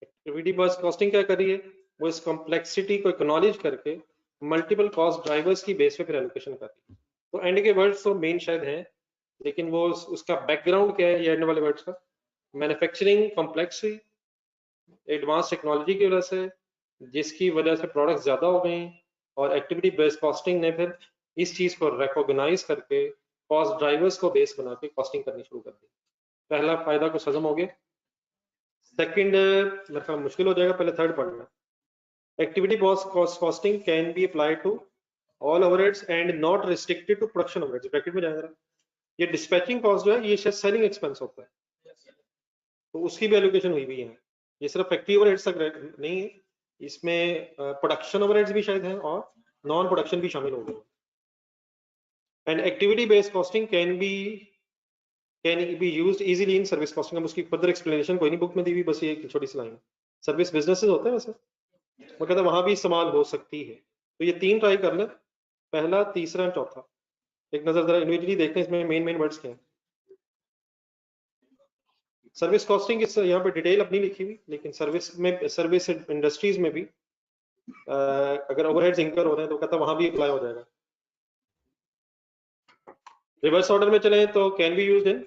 Activity based costing क्या कर रही है? वो इस कॉम्प्लेक्सिटी को एक्नॉलेज करके मल्टीपल कॉस्ट ड्राइवर्स की बेस पे फिर एलोकेशन कर रही है। तो एंड के वर्ड्स तो मेन शायद है, लेकिन वो उसका बैकग्राउंड क्या है ये एंड वाले वर्ड्स का? मैन्युफैक्चरिंग कॉम्प्लेक्स हुई एडवांस टेक्नोलॉजी की वजह से, जिसकी वजह से प्रोडक्ट्स ज्यादा हो गए, और एक्टिविटी बेस्ड कॉस्टिंग ने फिर इस चीज को रिकॉग्नाइज करके कॉस्ट ड्राइवर्स को बेस बना के कॉस्टिंग करनी शुरू कर दी। पहला फायदा कुछ हजम हो गया। सेकंड मेरे ख्याल मुश्किल हो जाएगा, पहले थर्ड पढ़ना। Activity based costing can be applied to all overheads and not restricted to production overheads. Bracket में जाएगा, ये डिस्पैचिंग कॉस्ट जो है ये शायद सेलिंग एक्सपेंस होता है, तो उसकी भी एलोकेशन हुई है। ये सिर्फ फैक्ट्री ओवरहेड्स तक नहीं है, इसमें प्रोडक्शन ओवरहेड्स भी शायद है और नॉन प्रोडक्शन भी शामिल हो गए। And activity based costing can be used easily in service costing. हम उसकी फर्दर एक्सप्लेनेशन कोई नहीं बुक में दी हुई, बस ये एक छोटी सी लाइन। सर्विस बिजनेसेस होते हैं वैसे, वो कहते हैं वहां भी इस्तेमाल हो सकती है। तो ये तीन ट्राई कर ले, पहला, तीसरा और चौथा। एक नजर जरा इंडिविजुअली देखते हैं इसमें मेन वर्ड्स क्या है। सर्विस कॉस्टिंग इस यहाँ पे डिटेल अपनी लिखी हुई, लेकिन सर्विस इंडस्ट्रीज में भी अगर ओवरहेड्स इंकर हो रहे हैं तो कहता वहां भी अप्लाई हो जाएगा। रिवर्स ऑर्डर में चले तो can be used in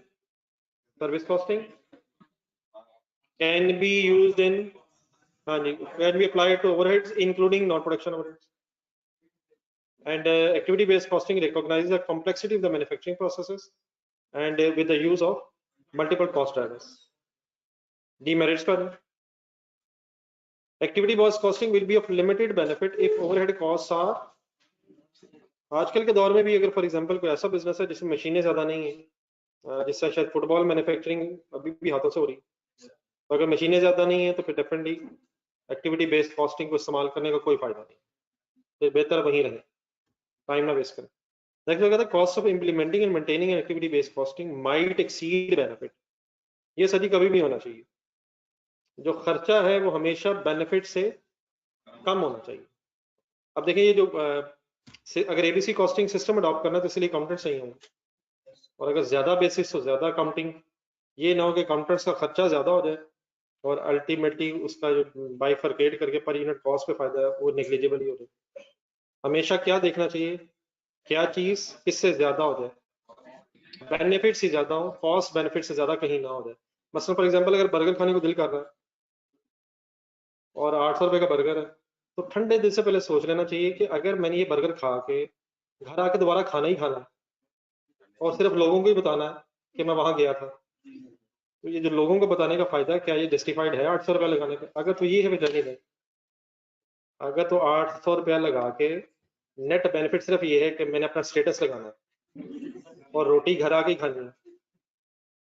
service costing, can be used in, हाँ जी, can be applied to overheads including non production overheads. And activity based costing recognizes the complexity of the manufacturing processes and with the use of multiple cost drivers. Demerits पर activity based costing will be of limited benefit if overhead cost are, आजकल के दौर में भी अगर for example कोई ऐसा business है जिसमें मशीनें ज्यादा नहीं है, जिससे शायद फुटबॉल मैन्युफैक्चरिंग अभी भी हाथों से हो रही, तो अगर मशीनें ज्यादा नहीं है तो फिर डेफिनेटली एक्टिविटी बेस्ड कॉस्टिंग को इस्तेमाल करने का कोई फायदा नहीं, तो बेहतर वहीं रहे, टाइम ना वेस्ट करें। नेक्स्ट कहता है cost of implementing and maintaining activity based costing might exceed benefit, ये सदी कभी भी होना चाहिए, जो खर्चा है वो हमेशा बेनिफिट से कम होना चाहिए। अब देखिए ये जो अगर एबीसी कॉस्टिंग सिस्टम अडॉप्ट करना तो इसलिए अकाउंटेंट सही होंगे, और अगर ज्यादा बेसिस तो ज्यादा अकाउंटिंग, ये ना हो कि अकाउंटेंट्स का खर्चा ज्यादा हो जाए और अल्टीमेटली उसका जो बाइफरकेट करके पर यूनिट कॉस्ट पे फायदा है वो नेग्लिजिबल ही हो जाए। हमेशा क्या देखना चाहिए, क्या चीज किससे ज्यादा हो जाए, बेनिफिट से ज्यादा हो, कॉस्ट बेनिफिट से ज्यादा कहीं ना हो जाए। मसलन फॉर एग्जांपल अगर बर्गर खाने को दिल कर रहा है और 800 रुपए का बर्गर है, तो ठंडे दिल से पहले सोच लेना चाहिए कि अगर मैंने ये बर्गर खा के घर आके दोबारा खाना ही खाना है और सिर्फ लोगों को ही बताना है कि मैं वहां गया था, तो ये जो लोगों को बताने का फायदा, क्या ये जस्टिफाइड है 800 रुपया लगाने का? अगर तो ये है जाने दें, अगर तो 800 रुपया लगा के नेट बेनिफिट सिर्फ ये है कि मैंने अपना स्टेटस लगाना है और रोटी घर आके ही खानी है,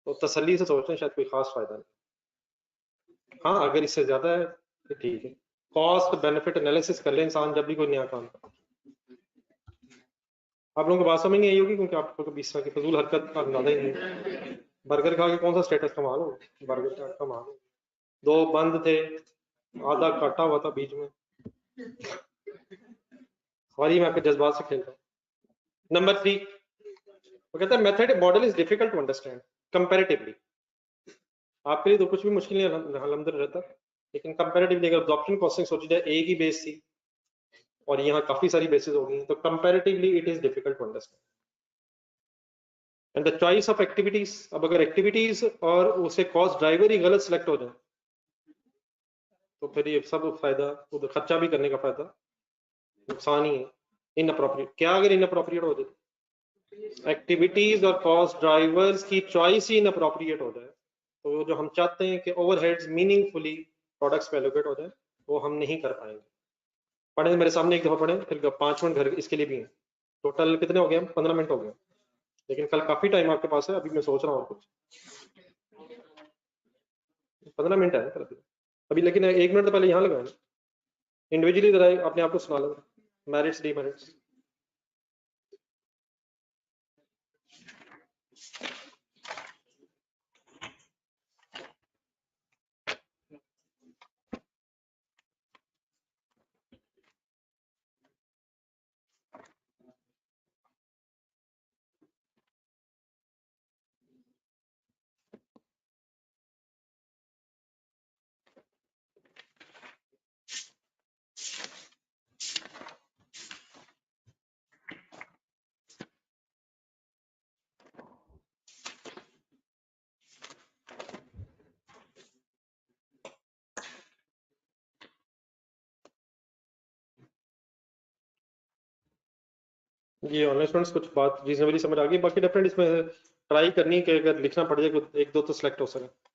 तो तसल्ली से सोचते हैं शायद कोई खास फायदा नहीं। हाँ अगर इससे ज्यादा है तो ठीक है, कॉस्ट बेनिफिट एनालिसिस कर ले इंसान जब भी कोई नया काम करे। आप लोगों को बात समझ नहीं आई होगी क्योंकि आपको कभी इस तरह की फजूल हरकत का अंदाजा ही नहीं। बर्गर खा के कौन सा स्टेटस कमा लो, बर्गर का कमा लो, दो बंद थे, आधा काटा हुआ था बीच में, सॉरी मैं आपके जज्बात से खेल रहा हूँ। नंबर 3 वो कहता है method model is difficult to understand comparatively, आपके लिए तो कुछ भी मुश्किल नहीं अलहमदुलिल्लाह रहता, लेकिन कंपैरेटिवली अगर अब्जॉर्प्शन कॉस्टिंग सोची जाए एक ही बेस थी और यहाँ काफी सारी बेसिस हो गई, तो comparatively it is difficult to understand. And the choice of activities, अब अगर एक्टिविटीज और उसे कॉस्ट ड्राइवर ही गलत सेलेक्ट हो जाए तो फिर ये सब फायदा, उधर खर्चा भी करने का फायदा नुकसान ही है। इन अप्रोप्रिएट, क्या अगर इन अप्रोप्रिएट हो जाए, एक्टिविटीज और कॉस्ट ड्राइवर्स की चॉइस ही इन अप्रोप्रिएट हो जाए, तो जो हम चाहते हैं कि ओवरहेड्स मीनिंगफुली प्रोडक्ट्स पे एलोकेट हो जाए वो हम नहीं कर पाएंगे। पढ़े मेरे सामने एक दफा पढ़े, फिर 5 मिनट घर इसके लिए भी हैं, टोटल कितने हो गए, 15 मिनट हो गए, लेकिन कल काफी टाइम आपके पास है, अभी मैं सोच रहा हूँ कुछ 15 मिनट है कल अभी, लेकिन 1 मिनट तो पहले यहाँ लगाए ना, इंडिविजुअली जरा अपने आप को सुना लो, मेरिट्स डीमेरिट्स। ये ऑनलाइन स्टूडेंट्स कुछ बात रीजनेबली समझ आ गई, बाकी डेफिनेट इसमें ट्राई करनी है कि अगर लिखना पड़ जाए एक दो तो सिलेक्ट हो सके।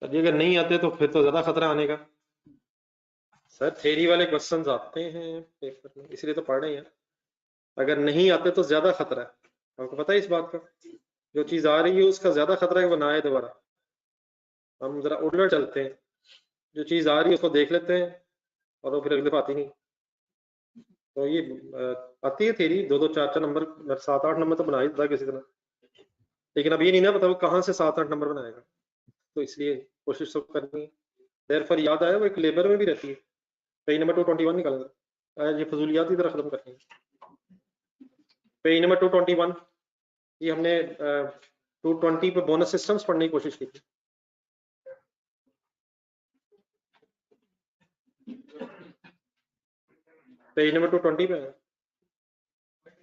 ये अगर नहीं आते तो फिर तो ज्यादा खतरा आने का। सर थ्योरी वाले क्वेश्चंस आते हैं पेपर में, इसलिए तो पढ़ रहे हैं। अगर नहीं आते तो ज्यादा खतरा है, आपको पता है इस बात का, जो चीज आ रही है उसका ज्यादा खतरा है वो ना आए दोबारा। हम जरा उलट चलते हैं, जो चीज आ रही है उसको देख लेते हैं और वो फिर अगले दफा आती नहीं। तो ये आती है थ्योरी, दो दो चार चार नंबर, 7 8 नंबर तो बना ही देता किसी तरह, लेकिन अब ये नहीं ना पता वो कहाँ से 7 8 नंबर बनाएगा, तो इसलिए कोशिश तो करनी है। देयरफॉर याद आया वो एक लेबर में भी रहती है, पेज नंबर 221 निकालना, ये फजूलियात की तरह खत्म करनी है। पेज नंबर 221, ये हमने 220 पे बोनस सिस्टम्स पढ़ने की कोशिश की थी। पेज नंबर 220 पे है।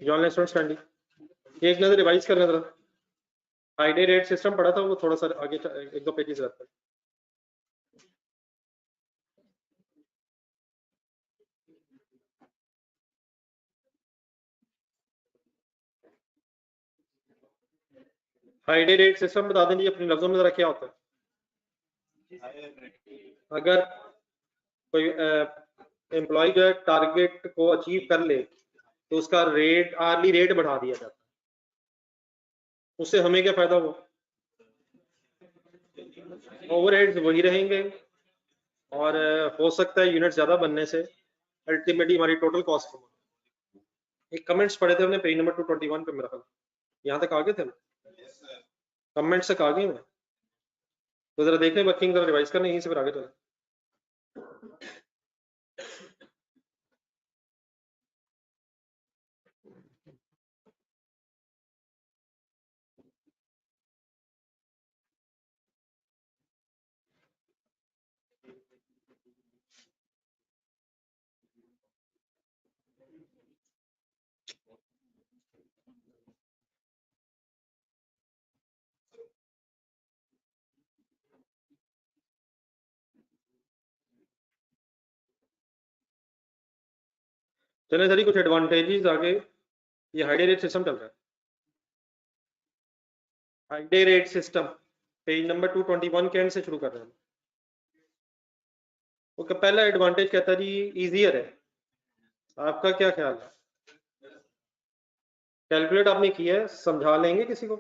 जॉन लेस्टर स्टैंडी, एक नजर रिवाइज करना जरा। हाई डे रेट सिस्टम पढ़ा था, वो थोड़ा सा आगे एक दो पेजेस रहता है। हाई डे रेट सिस्टम बता देंगे अपने लफ्जों में जरा क्या होता है। अगर कोई एम्प्लॉय जो है टारगेट को अचीव कर ले तो उसका रेट, आर्ली रेट बढ़ा दिया जाता है। उससे हमें क्या फायदा हुआ? ओवरहेड्स वही रहेंगे और हो सकता है यूनिट ज्यादा बनने से अल्टीमेटली हमारी टोटल कॉस्ट कम। एक कमेंट्स पढ़े थे हमने पेज नंबर 221 पे, मेरा ख्याल यहाँ तक आ गए थे, कमेंट्स तक आ गए हैं, तो जरा देखने वर्किंग जरा रिवाइज करने, यहीं से फिर आगे चले। चले सर, कुछ एडवांटेजेस आगे। ये हाई डे रेट सिस्टम चल रहा है, high day rate system page number 221 के एंड से शुरू कर रहे हैं। ओके, पहला एडवांटेज कहता है जी इजियर है। आपका क्या ख्याल है? कैलकुलेट आपने किया है, समझा लेंगे किसी को?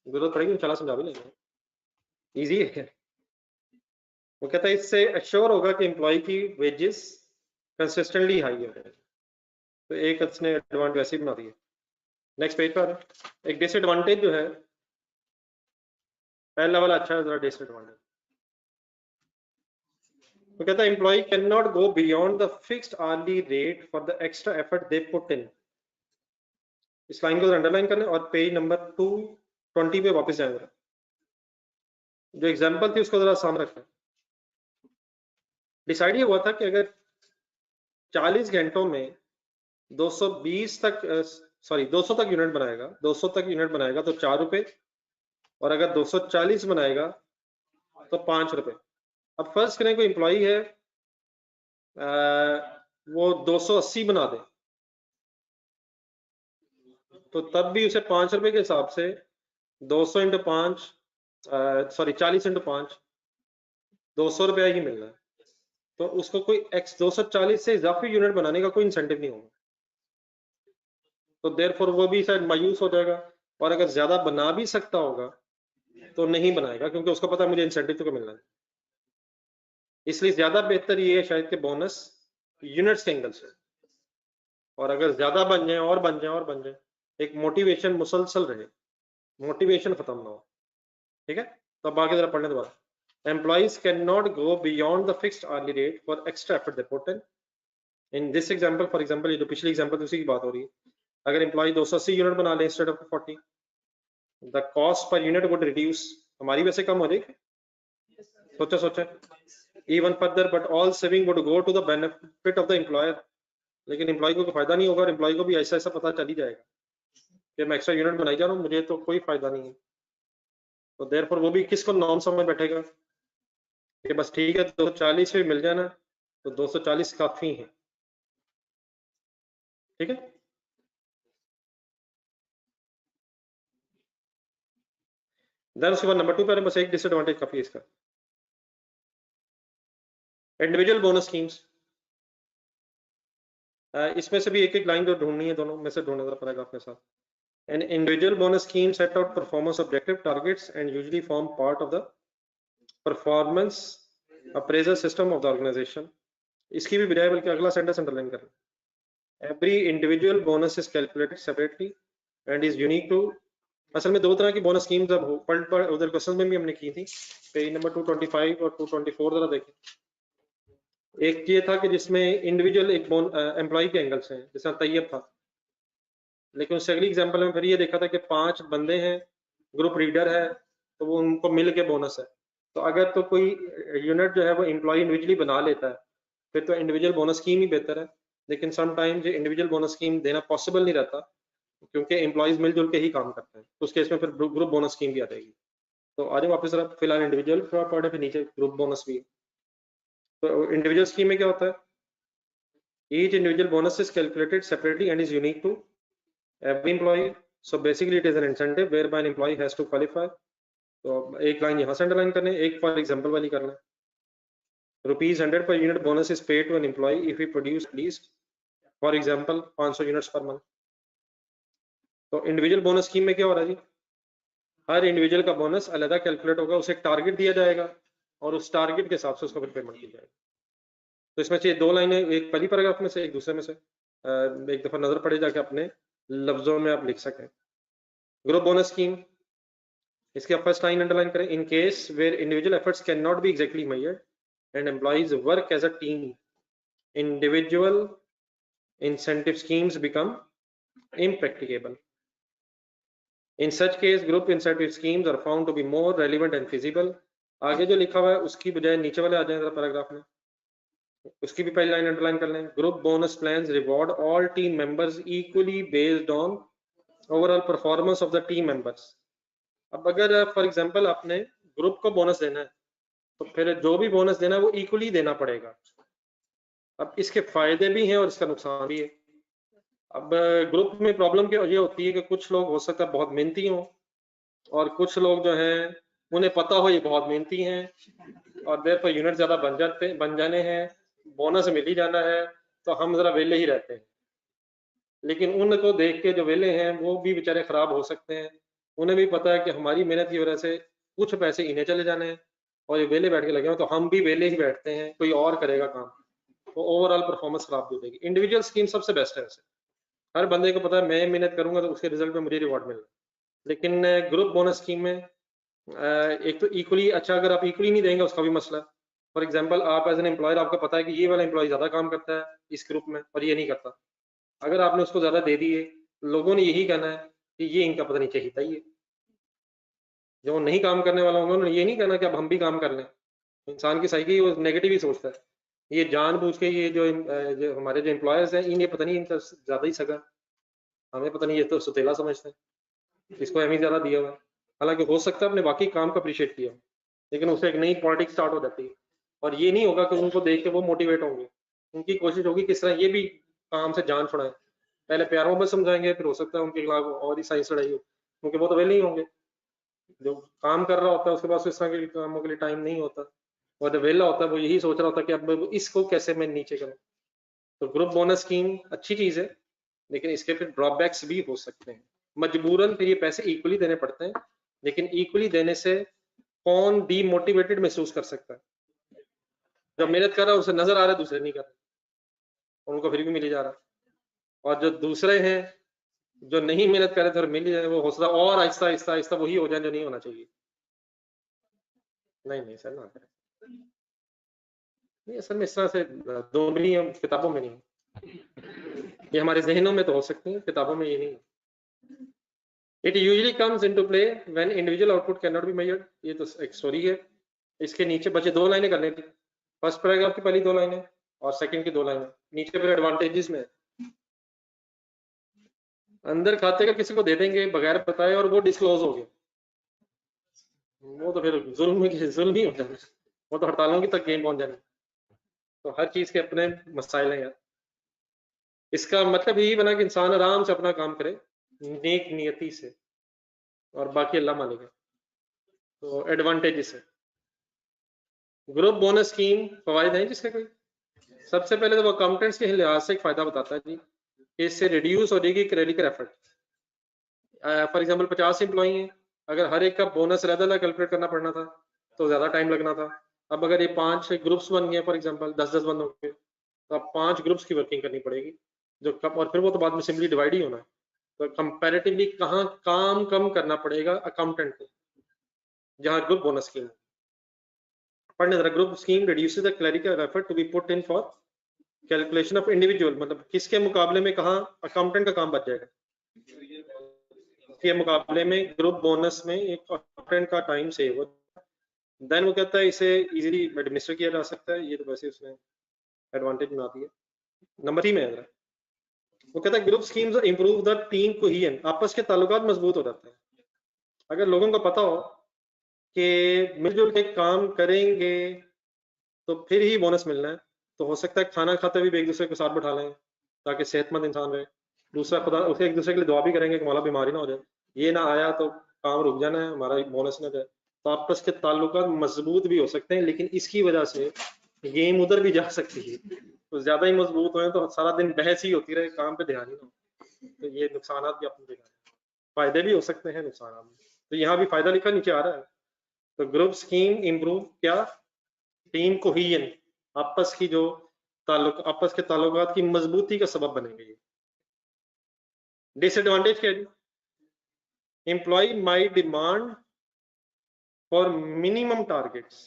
जरूरत पड़ेगी इंशाल्लाह समझा भी लेंगे। इजी है। वो कहता है इससे अश्योर होगा कि एम्प्लॉय की वेजेस कंसिस्टेंटली हाई हो जाए, तो एक इसने एडवांटेज वैसे ही बना दी है। नेक्स्ट पेज पर एक डिसएडवांटेज जो है, पहला वाला अच्छा है, जरा डिसएडवांटेज तो कहता है employ can not go beyond the fixed hourly rate for the extra effort they put in. इस लाइन को अंडरलाइन करना और पेज नंबर 220 पे वापस जाएंगे। जो एग्जांपल थी उसको जरा सामने रखना। डिसाइड ये हुआ था कि अगर 40 घंटों में 220 तक, सॉरी 200 तक यूनिट बनाएगा, 200 तक यूनिट बनाएगा तो 4 रुपए, और अगर 240 बनाएगा तो 5 रुपए। अब फर्स्ट करें कोई एम्प्लॉई है वो 280 बना दे, तो तब भी उसे 5 रुपए के हिसाब से 200 इंटू 5, सॉरी 40 इंटू 5, 200 रुपया ही मिल रहा है। तो उसको कोई एक्स 240 से इजाफी यूनिट बनाने का कोई इंसेंटिव नहीं होगा, तो देयरफॉर वो भी शायद मायूस हो जाएगा, और अगर ज्यादा बना भी सकता होगा तो नहीं बनाएगा, क्योंकि उसको पता है मुझे इंसेंटिव तो मिलना है। इसलिए ज्यादा बेहतर ये है शायद कि बोनस यूनिट्स के एंगल से, और अगर ज्यादा बन जाए और बन जाए और बन जाए, एक मोटिवेशन मुसलसल रहे, मोटिवेशन खत्म ना हो। ठीक है, तो अब आगे जरा पढ़ने दो बात। Employees cannot go beyond the fixed hourly rate for extra effort they put in. In this example, for example, ये जो पिछली एग्जांपल उसी की बात हो रही है, अगर एम्प्लॉय 280 यूनिट बना ले instead of 40, the cost per unit would reduce, हमारी वैसे कम हो जाएगी, सोचा सोचा even further, but all saving would go to the benefit of the employer. लेकिन एम्प्लॉय को फायदा नहीं होगा, और एम्प्लॉय को भी ऐसा ऐसा पता चल ही जाएगा कि मैं एक्स्ट्रा यूनिट बनाई जा रहा हूँ, मुझे तो कोई फायदा नहीं है। तो देयरफॉर वो भी किसको नॉर्म समझ बैठेगा कि बस ठीक है 240 भी मिल जाए ना, तो 240 काफी है। ठीक है, देन उसके बाद नंबर 2 पे बस एक डिसएडवांटेज काफी है इसका, इंडिविजुअल बोनस स्कीम्स। इसमें से भी एक एक लाइन जो ढूंढनी है, दोनों में से ढूंढना जरा पैराग्राफ के साथ। An individual bonus scheme set out performance objective targets and usually form part of the performance appraisal system of the organization. इसकी भी बजाय बल्कि अगला सेंटेंस अंडरलाइन करना। Every individual bonus is calculated separately and is unique to। असल में दो तरह की बोनस स्कीम्स अब उधर क्वेश्चन में भी हमने की थी, पेज नंबर 225 और 224 जरा देखें। एक ये था कि जिसमें इंडिविजुअल एक एम्प्लॉय के एंगल से, जैसा तैयब था, लेकिन उससे अगली एग्जांपल में फिर ये देखा था कि 5 बंदे हैं, ग्रुप लीडर है, तो वो उनको मिल के बोनस है। तो अगर तो कोई यूनिट जो है वो एम्प्लॉय इंडिविजुअली बना लेता है, फिर तो इंडिविजुअल बोनस स्कीम ही बेहतर है। लेकिन सम टाइम जो इंडिविजुअल बोनस स्कीम देना पॉसिबल नहीं रहता, क्योंकि एम्प्लॉइज मिलजुल के ही काम करते हैं, तो उस केस में फिर ग्रुप बोनस स्कीम भी आ जाएगी। तो आज वापस फिलहाल इंडिविजुअल पढ़े, फिर नीचे ग्रुप बोनस भी है। तो इंडिविजुअल स्कीम में क्या होता है, each individual bonus is calculated separately and is unique to every employee, so basically it is an incentive whereby an employee has to qualify। तो एक लाइन यहाँ से अंडरलाइन करने, एक फॉर एग्जांपल वाली करना है। ₹100 per unit bonus is paid to an employee if he produce at least, for example 500 units per month. तो इंडिविजुअल बोनस स्कीम में क्या हो रहा है जी, हर इंडिविजुअल का बोनस अलग कैलकुलेट होगा, उसे एक टारगेट दिया जाएगा और उस टारगेट के हिसाब से उसको फिर पेमेंट की जाएगी। तो इसमें से 2 लाइनें, एक पहली पैराग्राफ में से, एक दूसरे में से, एक दफा नजर पड़े जाके अपने लफ्जों में आप लिख सकें। ग्रुप बोनस स्कीम, इसके आप फर्स्ट लाइन अंडरलाइन करें, in case where individual efforts can not be exactly measured and employees work as a team, individual incentive schemes become impracticable। In such case, group incentive schemes are found to be more relevant and feasible। आगे जो लिखा हुआ है उसकी बजाय नीचे वाले आ जाए पैराग्राफ में, उसकी भी पहली लाइन अंडरलाइन कर लें। Group bonus plans reward all team members equally based on overall performance of the team members. अब अगर फॉर एग्जांपल आपने ग्रुप को बोनस देना है, तो फिर जो भी बोनस देना है वो इक्वली देना पड़ेगा। अब इसके फायदे भी हैं और इसका नुकसान भी है। अब ग्रुप में प्रॉब्लम क्या ये होती है कि कुछ लोग हो सकता है बहुत मेहनती हों, और कुछ लोग जो हैं उन्हें पता हो ये बहुत मेहनती हैं और देर पर यूनिट ज्यादा बन जाने हैं, बोनस मिल ही जाना है, तो हम जरा वेले ही रहते हैं। लेकिन उनको देख के जो वेले हैं वो भी बेचारे खराब हो सकते हैं, उन्हें भी पता है कि हमारी मेहनत की वजह से कुछ पैसे इन्हें चले जाने हैं और ये वेले बैठ के लगे हो, तो हम भी वेले ही बैठते हैं, कोई और करेगा काम, तो ओवरऑल परफॉर्मेंस खराब हो जाएगी। इंडिविजुअल स्कीम सबसे बेस्ट है वैसे, हर बंदे को पता है मैं मेहनत करूंगा तो उसके रिजल्ट में मुझे रिवॉर्ड मिलेगा। लेकिन ग्रुप बोनस स्कीम में एक तो इक्वली, अच्छा अगर आप इक्वली नहीं देंगे उसका भी मसला है। फॉर एग्जांपल आप एज एन एम्प्लॉयर, आपको पता है कि ये वाला एम्प्लॉय ज्यादा काम करता है इस ग्रुप में और ये नहीं करता, अगर आपने उसको ज्यादा दे दिए, लोगों ने यही कहना है कि ये इनका पता नहीं चाहिए ही है। जो नहीं काम करने वाला उन्होंने ये नहीं कहना कि अब हम भी काम कर लें। इंसान की साइकी वो नेगेटिव ही सोचता है, ये जानबूझ के ये जो हमारे जो एम्प्लॉयर्स हैं इन्हें पता नहीं इनका ज्यादा ही सगा, हमें पता नहीं ये तो सुतेला समझते हैं, इसको अहमियत ज्यादा दिया हुआ है। हालांकि हो सकता है अपने बाकी काम को अप्रिशिएट किया, लेकिन उससे एक नई पॉलिटिक्स स्टार्ट हो जाती है और ये नहीं होगा कि उनको देख के वो मोटिवेट होंगे। उनकी कोशिश होगी किस तरह ये भी काम से जान छुड़ाएं, पहले प्यारों में समझाएंगे, फिर हो सकता है उनके खिलाफ और ही साइंस लड़ाई हो, क्योंकि वो तो वेले ही होंगे। जो काम कर रहा होता है उसके पास इस तरह के कामों के लिए टाइम नहीं होता, और जो वेला होता है वो यही सोच रहा होता है कि अब इसको कैसे मैं नीचे करूं। तो ग्रुप बोनस स्कीम अच्छी चीज है, लेकिन इसके फिर ड्रॉबैक्स भी हो सकते हैं। मजबूरन फिर ये पैसे इक्वली देने पड़ते हैं, लेकिन इक्वली देने से कौन डीमोटिवेटेड महसूस कर सकता है, जब मेहनत कर रहा है उसे नजर आ रहा है दूसरे नहीं कर रहे, उनको फिर भी मिल जा रहा, और जो दूसरे हैं जो नहीं मेहनत कर रहे थे मिल जाए, वो हौसला और आहिस्ता आहिस्ता आहिस्ता वही हो जाए जो नहीं होना चाहिए। नहीं सर ना करें, नहीं असल में इस तरह से दो नहीं है, किताबों में नहीं, ये हमारे जहनों में तो हो सकती है, किताबों में ये नहीं। It usually comes into play when individual output cannot be measured। ये तो एक स्टोरी है। इसके नीचे बचे 2 लाइनें करने थी, फर्स्ट पैराग्राफ की पहली 2 लाइनें और सेकंड की 2 लाइनें, नीचे फिर एडवांटेजेस में अंदर खाते का किसी को दे देंगे बगैर बताए और वो डिस्क्लोज हो गया, वो तो फिर जुल्म ही हो जाना, वो तो हड़तालों की तक गेम पहुंच जाना। तो हर चीज के अपने मसाइल हैं यार। इसका मतलब यही बना कि इंसान आराम से अपना काम करे नेक नियति से, और बाकी अल्लाह मालिक है। तो एडवांटेजेस है ग्रुप बोनस स्कीम, फवायद हैं जिसके कोई। सबसे पहले तो वो अकाउंटेंट्स के लिहाज से एक फायदा बताता है जी, इससे रिड्यूस हो जाएगी credit effort. For example 50 employee हैं, अगर हर एक का बोनस अलग कैलकुलेट करना पड़ना था तो ज्यादा टाइम लगना था। अब अगर ये 5 ग्रुप्स बन गए फॉर एग्जांपल 10-10 बंदों के, तो अब 5 ग्रुप्स की वर्किंग करनी पड़ेगी जो कम, और फिर वो तो बाद में सिंपली डिवाइड ही होना है। तो कंपैरेटिवली कहाँ काम कम करना पड़ेगा अकाउंटेंट को, जहाँ ग्रुप बोनस स्कीम पढ़ने जरा। Group scheme reduces the clerical effort to be put in for calculation of individual, मतलब किसके मुकाबले में कहाँ अकाउंटेंट का काम बच जाएगा, के मुकाबले में ग्रुप बोनस में एक अकाउंटेंट का टाइम सेव हो। देन वो कहता है इसे इजीली एडमिनिस्टर किया जा सकता है, ये तो वैसे उसने एडवांटेज बना दिया। नंबर 3 में है। वो कहता है group schemes improve the team cohesion, आपस के ताल्लुकात मजबूत हो जाते हैं। अगर लोगों को पता हो कि मिलजुल के काम करेंगे तो फिर ही बोनस मिलना है, तो हो सकता है खाना खाते हुए भी एक दूसरे के साथ बैठा लें ताकि सेहतमंद इंसान रहे। दूसरा, खुदा उसे एक दूसरे के लिए दुआ भी करेंगे कि मौला बीमारी ना हो जाए, ये ना आया तो काम रुक जाना है, हमारा बोनस ना जाए। तो आपस के ताल्लुकात मजबूत भी हो सकते हैं, लेकिन इसकी वजह से गेम उधर भी जा सकती है। तो ज्यादा ही मजबूत हुए तो सारा दिन बहस ही होती रहे, काम पे ध्यान ही ना हो, तो ये नुकसान भी अपनी जगह है। फायदे भी हो सकते हैं, नुकसान भी। तो यहाँ भी फायदा लिखा नीचे आ रहा है। तो ग्रुप स्कीम इंप्रूव क्या, टीम कोहेजन, आपस की जो आपस के ताल्लुकात की मजबूती का सबब बनेंगे। डिसएडवांटेज क्या है, employ might demand for minimum targets,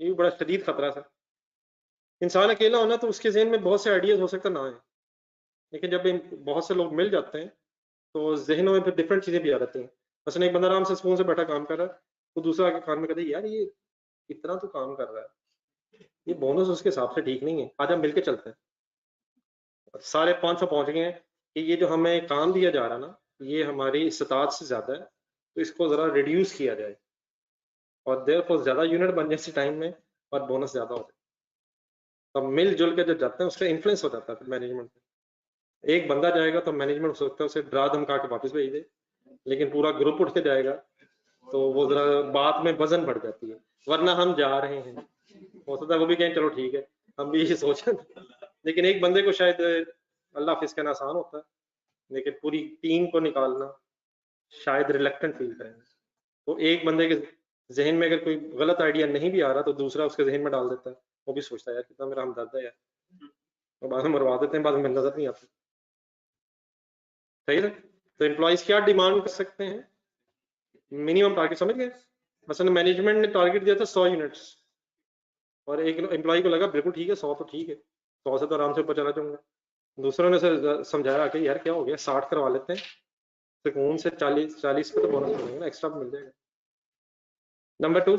ये भी बड़ा शदीद खतरा है। इंसान अकेला होना तो उसके जहन में बहुत से आइडियाज हो सकता ना है, लेकिन जब बहुत से लोग मिल जाते हैं तो जहनों में फिर डिफरेंट चीजें भी आ जाती हैं। मसलन एक बंदा आराम से सुकून से बैठा काम कर रहा है, तो दूसरा आके कान में कहता है यार ये इतना तो काम कर रहा है, ये बोनस उसके हिसाब से ठीक नहीं है, आज हम मिलके चलते हैं। सारे 500 पहुंच गए हैं कि ये जो हमें काम दिया जा रहा है ना, ये हमारी इस्तात से ज्यादा है, तो इसको जरा रिड्यूस किया जाए, और देयरफॉर ज्यादा यूनिट बन जाए टाइम में और बोनस ज्यादा हो जाए। तब मिलजुल के जब जाते हैं उसका इन्फ्लुएंस हो जाता है मैनेजमेंट पे। एक बंदा जाएगा तो मैनेजमेंट हो सकता है उसे डरा धमका के वापस भेज दे, लेकिन पूरा ग्रुप उठ के जाएगा तो वो जरा बात में वजन बढ़ जाती है। वरना हम जा रहे हैं, हो सकता है वो भी कहें चलो ठीक है, हम भी यही सोचें, लेकिन एक बंदे को शायद अल्लाह हाफिज कहना आसान होता है, लेकिन पूरी टीम को निकालना शायद रिलेक्टेंट फील करेंगे। तो एक बंदे के जहन में अगर कोई गलत आइडिया नहीं भी आ रहा तो दूसरा उसके जहन में डाल देता है, वो भी सोचता है यार कितना मेरा हमदर्द है यार, तो बाद में मरवा देते हैं, बाद में नजर नहीं आती। सही है। तो एम्प्लॉइज क्या डिमांड कर सकते हैं, मिनिमम टारगेट, समझ गए। मसलन मैनेजमेंट ने टारगेट दिया था 100 यूनिट्स, और एक एम्प्लॉय को लगा बिल्कुल ठीक है 100 तो ठीक है, 100 से तो आराम से ऊपर चला जाऊंगा। दूसरों ने समझाया कि यार क्या हो गया 60 करवा लेते हैं, सुकून से 40 पे तो बोनस मिलेगा ना, एक्स्ट्रा मिल जाएगा। Number 2,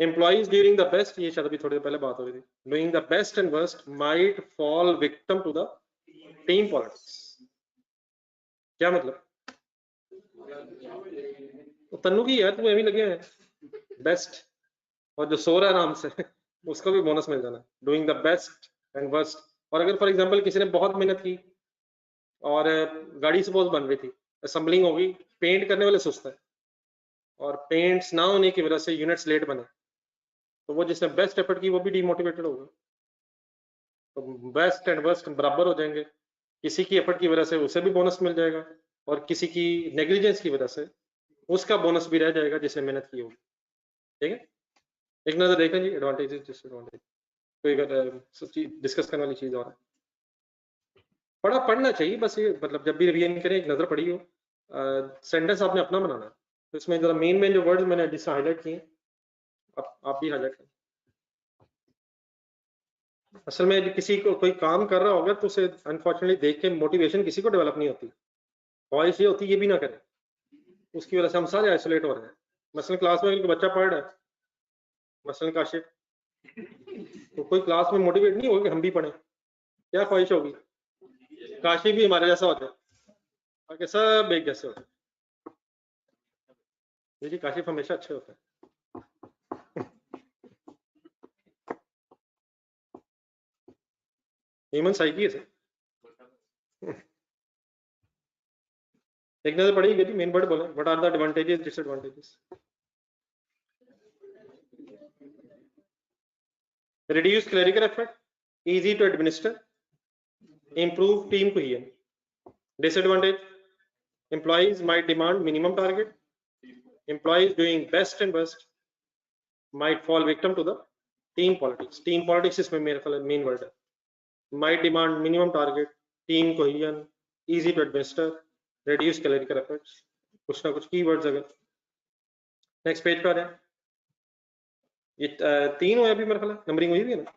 employees during the best, ये शायद अभी थोड़ी देर पहले बात हो रही थी, doing the best and worst might fall victim to the team politics. क्या मतलब, तो तन्नू की यार तू एवं लगे हैं बेस्ट, और जो सो रहा है आराम से उसको भी बोनस मिल जाना, doing the best and worst. और अगर फॉर एग्जांपल किसी ने बहुत मेहनत की और गाड़ी सपोज बन रही थी, असेंबलिंग होगी, पेंट करने वाले सुस्त है, और पेंट्स ना होने की वजह से यूनिट्स लेट बने, तो वो जिसने बेस्ट एफर्ट की वो भी डिमोटिवेटेड होगा। तो बेस्ट एंड वर्स्ट बराबर हो जाएंगे, किसी की एफर्ट की वजह से उसे भी बोनस मिल जाएगा, और किसी की नेग्लिजेंस की वजह से उसका बोनस भी रह जाएगा जिसने मेहनत की होगी। ठीक है, एक नजर देखें जी एडवांटेजेस डिसएडवांटेज, कोई डिस्कस करने वाली चीज और है। पढ़ना चाहिए बस, ये मतलब जब भी रिवीजन करें एक नजर पड़ी हो। सेंटेंस आपने अपना बनाना है, तो इसमें जरा मेन जो वर्ड्स मैंने जिससे हाईलाइट किए आप भी हाईलाइट करें। असल में किसी को कोई काम कर रहा होगा तो उसे अनफॉर्चुनेटली देख के मोटिवेशन किसी को डेवलप नहीं होती, ख्वाहिश ये होती ये भी ना करे, उसकी वजह से हम सारे आइसोलेट हो रहे हैं। मसलन क्लास में बच्चा पढ़ रहा है, मसलन काशिफ, तो कोई क्लास में मोटिवेट नहीं होगा कि हम भी पढ़ें, क्या ख्वाहिश होगी काशिफ भी हमारे जैसा होता है, बाकी सब एक जैसे होते हैं। जी काशिफ हमेशा अच्छे होते हैं। ह्यूमन साइकी है। एक नजर पड़ी गई मेन वर्ड बोले, what are the advantages disadvantages. Reduce clerical effort, easy to administer, improve team cohesion. Disadvantage, employees might demand minimum target, employees doing best and worst might fall victim to the team politics. Team politics is main word, might demand minimum target, team cohesion, easy to administer, reduce clerical efforts, कुछ ना कुछ keywords अगर। Next page पे आ जाए, ये 3 हुए अभी मेरे ख्याल, नंबरिंग हुई है ना,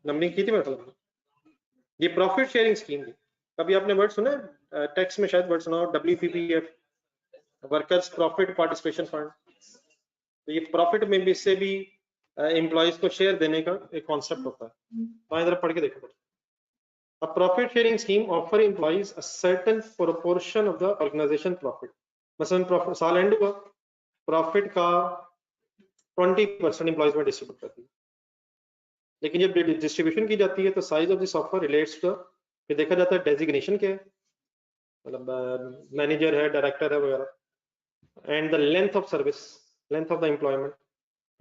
नंबरिंग की थी मेरे ख्याल। ये प्रॉफिट शेयरिंग स्कीम थी, कभी आपने वर्ड सुना, टैक्स में शायद वर्ड सुना हो, WPPF, workers profit participation fund. तो ये प्रॉफिट में से भी एम्प्लॉइज को शेयर देने का एक कॉन्सेप्ट होता है, तो इधर पढ़ के देखो। A profit sharing scheme offer employees a certain proportion of the organization profit. मसलन प्रॉफिट साल एंड हुआ, प्रॉफिट का 20% एम्प्लॉइज में डिस्ट्रीब्यूट करती है, लेकिन जब डिस्ट्रीब्यूशन की जाती है तो size of this offer relates to, फिर देखा जाता है डेजिग्नेशन क्या है, मतलब मैनेजर है, डायरेक्टर है वगैरह, and the length of service, length of the employment,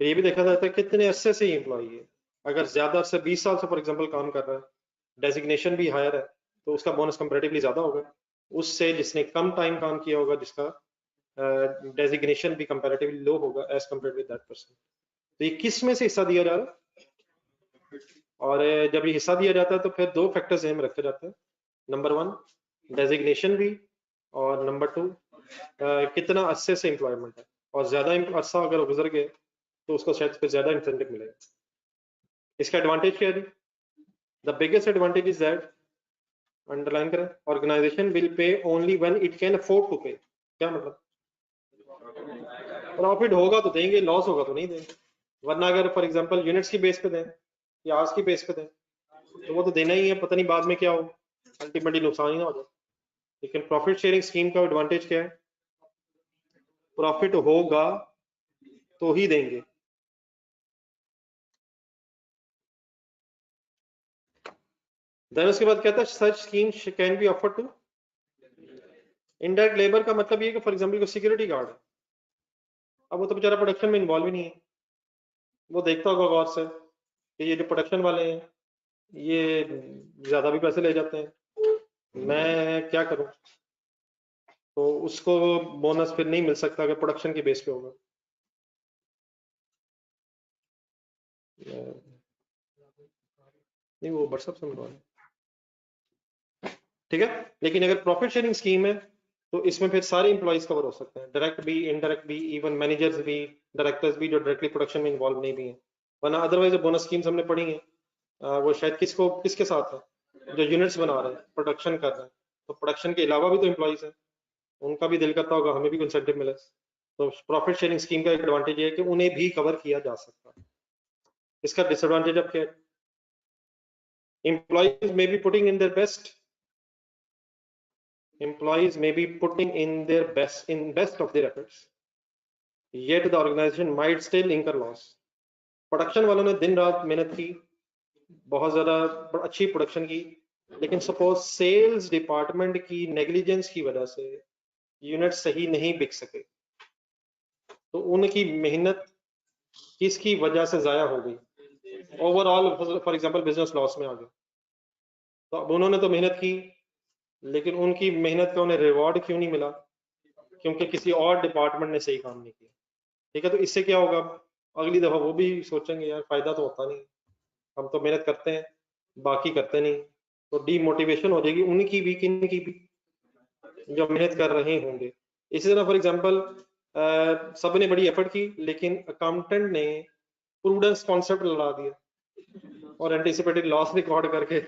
ये भी देखा जाता है कितने अरसे से एम्प्लॉई है। अगर ज्यादा से 20 साल से फॉर एग्जांपल काम कर रहा है, डेजिग्नेशन भी हायर है, तो उसका बोनस कंपैरेटिवली ज्यादा होगा उससे जिसने कम टाइम काम किया होगा, जिसका डेजिग्नेशन भी कंपैरेटिवली लो होगा as compared with that person. तो ये किस में से हिस्सा दिया जा रहा है, और जब ये हिस्सा दिया जाता है तो फिर दो फैक्टर्स ध्यान में रखे जाते हैं, नंबर 1 डेजिग्नेशन भी, और नंबर 2 कितना अरसे से एम्प्लॉयमेंट है, और ज्यादा अरसा अगर गुजर गए तो उसको शायद फिर ज्यादा इंसेंटिव मिलेगा। इसका एडवांटेज क्या है? The biggest advantage is that, underline करें, organisation will pay only when it can afford to pay. क्या मतलब? प्रॉफिट होगा तो देंगे, लॉस होगा तो नहीं देंगे। वरना अगर फॉर एग्जांपल यूनिट्स की बेस पे दें या आज की बेस पे दें तो वो तो देना ही है, पता नहीं बाद में क्या हो, अल्टीमेटली नुकसान ही ना हो जाए। लेकिन प्रॉफिट शेयरिंग स्कीम का एडवांटेज क्या है? प्रॉफिट होगा तो ही देंगे। देन उसके बाद कहता है such scheme can be offered to indirect labour. का मतलब ये कि फॉर एग्जांपल सिक्योरिटी गार्ड है, अब वो तो बेचारा प्रोडक्शन में इन्वॉल्व ही नहीं है, वो देखता होगा गौर से कि ये जो प्रोडक्शन वाले हैं ये ज्यादा भी पैसे ले जाते हैं, मैं क्या करूं, तो उसको बोनस फिर नहीं मिल सकता अगर प्रोडक्शन के बेस पे होगा। नहीं वो व्हाट्सएप से मिलवा, ठीक है। लेकिन अगर प्रॉफिट शेयरिंग स्कीम है तो इसमें फिर सारे इंप्लॉइज कवर हो सकते हैं, डायरेक्ट भी, इनडायरेक्ट भी, इवन मैनेजर्स भी, डायरेक्टर्स भी जो डायरेक्टली प्रोडक्शन में इन्वॉल्व नहीं भी हैं। वरना अदरवाइज बोनस स्कीम्स हमने पढ़ी हैं, वो शायद किसको किसके साथ है, जो यूनिट्स बना रहे हैं, प्रोडक्शन कर रहे हैं, तो प्रोडक्शन के अलावा भी तो एम्प्लॉइज हैं, उनका भी दिल करता होगा हमें भी इंसेंटिव मिले। तो प्रॉफिट शेयरिंग स्कीम का एडवांटेज है कि उन्हें भी कवर किया जा सकता है। इसका डिसएडवांटेज अब क्या है? Employees may be putting in their best, employees may be putting in their best of their efforts, yet the organization might still incur loss. Production वालों ने दिन रात मेहनत की, बहुत ज्यादा अच्छी प्रोडक्शन की, लेकिन सपोज सेल्स डिपार्टमेंट की नेग्लिजेंस की वजह से यूनिट सही नहीं बिक सके, तो उनकी मेहनत किसकी वजह से जाया हो गई, overall for example business loss में आ गया। तो अब उन्होंने तो मेहनत की, लेकिन उनकी मेहनत का उन्हें रिवॉर्ड क्यों नहीं मिला? क्योंकि किसी और डिपार्टमेंट ने सही काम नहीं किया। ठीक है, तो इससे क्या होगा, अगली दफा वो भी सोचेंगे यार फायदा तो होता नहीं, हम तो मेहनत करते हैं बाकी करते नहीं, तो डीमोटिवेशन हो जाएगी उनकी भी, किन की भी, जो मेहनत कर रहे होंगे। इसी तरह फॉर एग्जांपल सबने बड़ी एफर्ट की, लेकिन अकाउंटेंट ने प्रूडेंस कॉन्सेप्ट लड़ा दिया और एंटीसिपेटेड लॉस रिकॉर्ड करके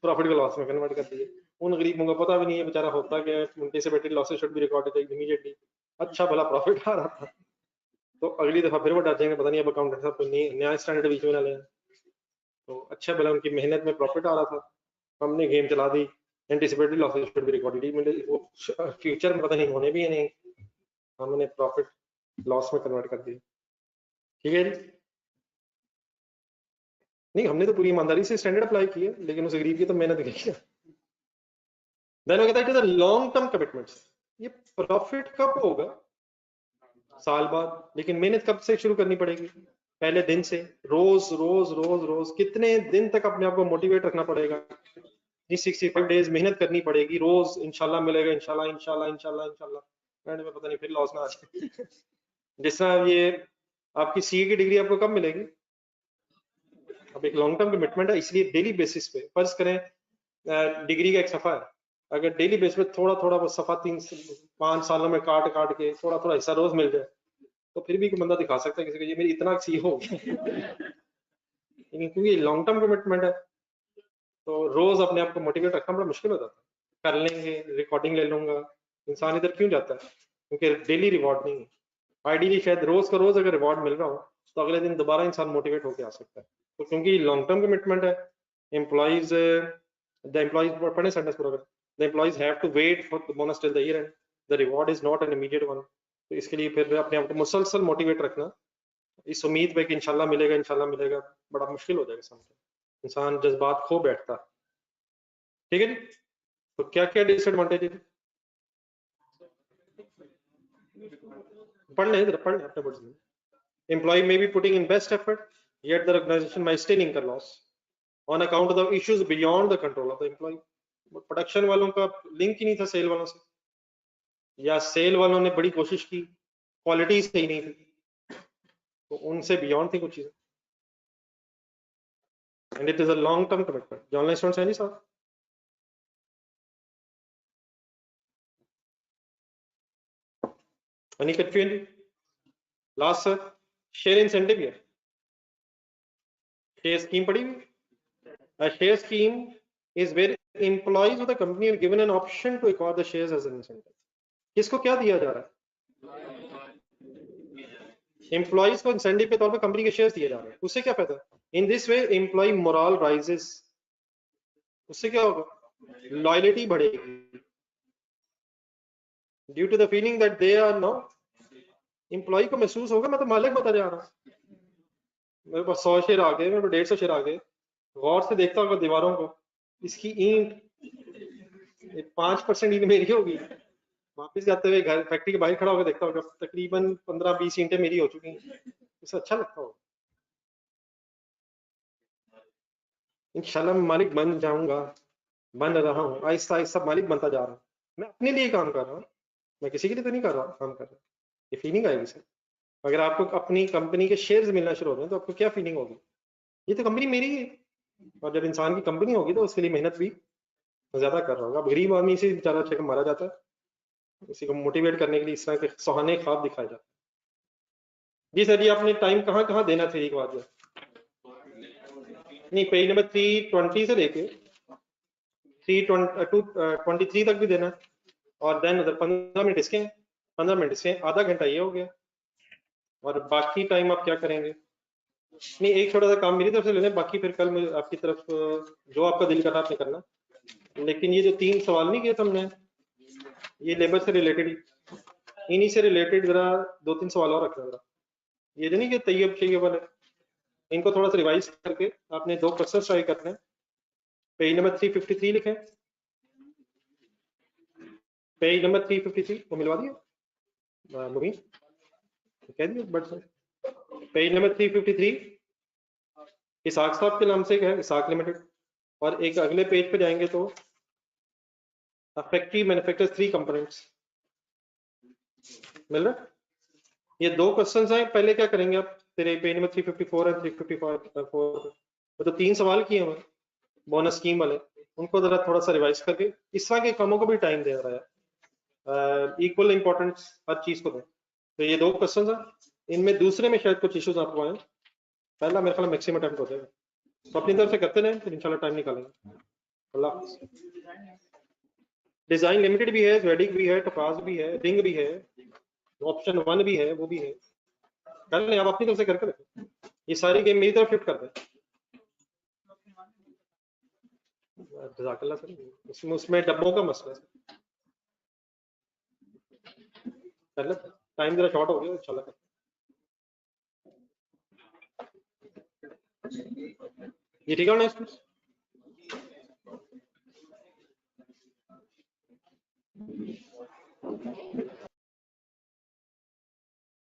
प्रॉफिट को लॉस में कन्वर्ट कर दिए। उन गरीबों को पता भी नहीं है बेचारा होता क्या, anticipated losses should be recorded immediately, अच्छा भला प्रॉफिट आ रहा था। तो अगली दफा फिर वो डांटेंगे, पता नहीं अब अकाउंटेंट साहब कोई नया स्टैंडर्ड बीच में ना लें। तो अच्छा भला उनकी मेहनत में प्रॉफिट आ रहा था, हमने गेम चला दी, anticipated losses should be recorded, वो फ्यूचर में पता नहीं होने भी है नहीं, हमने प्रॉफिट लॉस में कन्वर्ट कर दिया। ठीक है जी, नहीं हमने तो पूरी ईमानदारी से स्टैंडर्ड अप्लाई किया, लेकिन उस गरीब की तो मेहनत गई है। देन वो कहता है it is a long term commitments, ये प्रॉफिट कब होगा? साल बाद, लेकिन मेहनत कब से शुरू करनी पड़ेगी? पहले दिन से, रोज रोज रोज रोज, कितने दिन तक अपने आप को मोटिवेट रखना पड़ेगा? 365 डेज मेहनत करनी पड़ेगी, रोज इंशाल्लाह मिलेगा, इंशाल्लाह इंशाल्लाह इंशाल्लाह इंशाल्लाह, एंड में पता नहीं फिर लॉस ना आ जाए। जिस तरह ये आपकी सीए की डिग्री आपको कब मिलेगी? अब एक लॉन्ग टर्म कमिटमेंट है, इसलिए डेली बेसिस पे, फर्ज करें डिग्री का एक सफा है, अगर डेली बेसिस पे थोड़ा थोड़ा वो सफा 3-5 सालों में काट काट के थोड़ा थोड़ा हिस्सा रोज मिल जाए, तो फिर भी कोई बंदा दिखा सकता है किसी को ये मेरी इतना सी हो लेकिन क्योंकि लॉन्ग टर्म कमिटमेंट है तो रोज अपने आप को मोटिवेट रखना बड़ा मुश्किल हो जाता है। कर लेंगे, रिकॉर्डिंग ले लूंगा, इंसान इधर क्यों जाता है? क्योंकि डेली रिवॉर्ड नहीं है। आइडियली शायद रोज का रोज अगर रिवॉर्ड मिल रहा हो तो अगले दिन दोबारा इंसान मोटिवेट होकर आ सकता है। तो क्योंकि लॉन्ग टर्म कमिटमेंट है, एम्प्लॉइज The employees पढ़ने sentence पूरा करें. The employees have to wait for the bonus till the year end. The reward is not an immediate one. तो इसके लिए फिर अपने आप को मुसलसल मोटिवेट रखना इस उम्मीद पे कि इंशाल्लाह मिलेगा बड़ा मुश्किल हो जाएगा समझ इंसान जज्बात खो बैठता. ठीक है जी. तो क्या क्या डिसएडवांटेज है? पढ़ ले अपने वर्ड्स में. Employee may be putting in best effort, yet the organization might still incur loss on account of the issues beyond the control of the employee. Production वालों का लिंक ही नहीं था सेल वालों से, या सेल वालों ने बड़ी कोशिश की, क्वालिटी सही नहीं थी, तो उनसे बियॉन्ड थी कुछ चीजें. And it is a long term commitment. जो ऑनलाइन स्टूडेंट्स हैं जी साहब, any confusion? Last sir, share incentive है, शेयर स्कीम पड़ी हुई. A share scheme is where employees of the company are given an option to acquire the shares as an incentive. किसको क्या दिया जा रहा है? एम्प्लॉइज को इंसेंटिव के तौर पे कंपनी के शेयर्स दिए जा रहे हैं. उससे क्या फायदा? In this way employ morale rises. उससे क्या होगा? लॉयल्टी बढ़ेगी due to the feeling that they are no. Employ को महसूस होगा मैं तो मालिक बता जा रहा हूं, मेरे पास 100 शेयर आ गए, मेरे पास 150 शेयर आ गए. गौर से देखता होगा दीवारों को, इसकी ईंट 5% ईंट मेरी होगी. वापस जाते हुए घर फैक्ट्री के बाहर खड़ा होकर देखता होगा तकरीबन 15-20 ईंटें मेरी हो चुकी हैं. इसे अच्छा लगता होगा. इंशाल्लाह मैं मालिक बन जाऊंगा, बन रहा हूँ, आहिस्ता आहिस्ता मालिक बनता जा रहा हूँ. मैं अपने लिए काम कर रहा हूँ, मैं किसी के लिए तो नहीं कर रहा काम कर रहा. ये फीलिंग आएगी सर. अगर आपको अपनी कंपनी के शेयर्स मिलना शुरू हो गए तो आपको क्या फीलिंग होगी? ये तो कंपनी मेरी है. और जब इंसान की कंपनी होगी तो उसके लिए मेहनत भी ज्यादा कर रहा होगा. अब गरीब आदमी से बेचारा अच्छा मारा जाता है, किसी को मोटिवेट करने के लिए इस तरह के सुहाने ख्वाब दिखाए जाते हैं. जी सर जी, आपने टाइम कहाँ कहाँ देना थ्योरी के बाद में? नहीं, पेज नंबर 320 से लेके 323 तक भी देना है. और देन उधर 15 मिनट इसके हैं, 15 मिनट इसके, आधा घंटा ये हो गया. और बाकी टाइम आप क्या करेंगे? नहीं, एक छोटा सा काम मेरी तरफ से लेना है, बाकी फिर कल मुझे आपकी तरफ जो आपका दिल करना आपने करना. लेकिन ये जो 3 सवाल नहीं किए तुमने, ये लेबर से रिलेटेड, इन्हीं से रिलेटेड जरा 2-3 सवाल और रखना जरा. ये जो नहीं कि तैयब चाहिए वाले, इनको थोड़ा सा रिवाइज करके आपने 2 क्वेश्चन ट्राई करने हैं. पेज नंबर 353 लिखें. पेज नंबर 353 को मिलवा दिया मुबीन, कह दिया but sir. Page number 353 Ishaq साहब के नाम से है, इसाक लिमिटेड. और एक अगले पेज पे जाएंगे तो फैक्ट्री मैन्युफैक्चर 3 कंपोनेंट्स मिल रहा है. ये 2 क्वेश्चंस हैं. पहले क्या करेंगे आप, तेरे पेज नंबर 354 और 354 तो 3 सवाल किए हुए बोनस स्कीम वाले, उनको जरा थोड़ा सा रिवाइज करके इस तरह के कामों को भी टाइम दे रहा है. इक्वल इंपॉर्टेंस हर चीज को दें. तो ये 2 क्वेश्चंस हैं. इनमें दूसरे में शायद कुछ इश्यूज आपको आए, पहला मेरे ख्याल मैक्सिमम अटेम्प्ट हो जाएगा. तो अपनी तरफ से करते रहें, फिर इंशाल्लाह टाइम निकालेंगे. अल्लाह. डिजाइन लिमिटेड भी है, वेडिक भी है, टपास भी है, रिंग भी है, ऑप्शन 1 भी है, वो भी है. कर लें आप अपनी तरफ से करके रखें. ये सारी गेम मेरी तरफ शिफ्ट कर दें. जज़ाकल्लाह सर. उसमें डब्बों का मसला है. कर ले, टाइम जरा शॉर्ट हो गया इंशाल्लाह. ये ठीक है ना?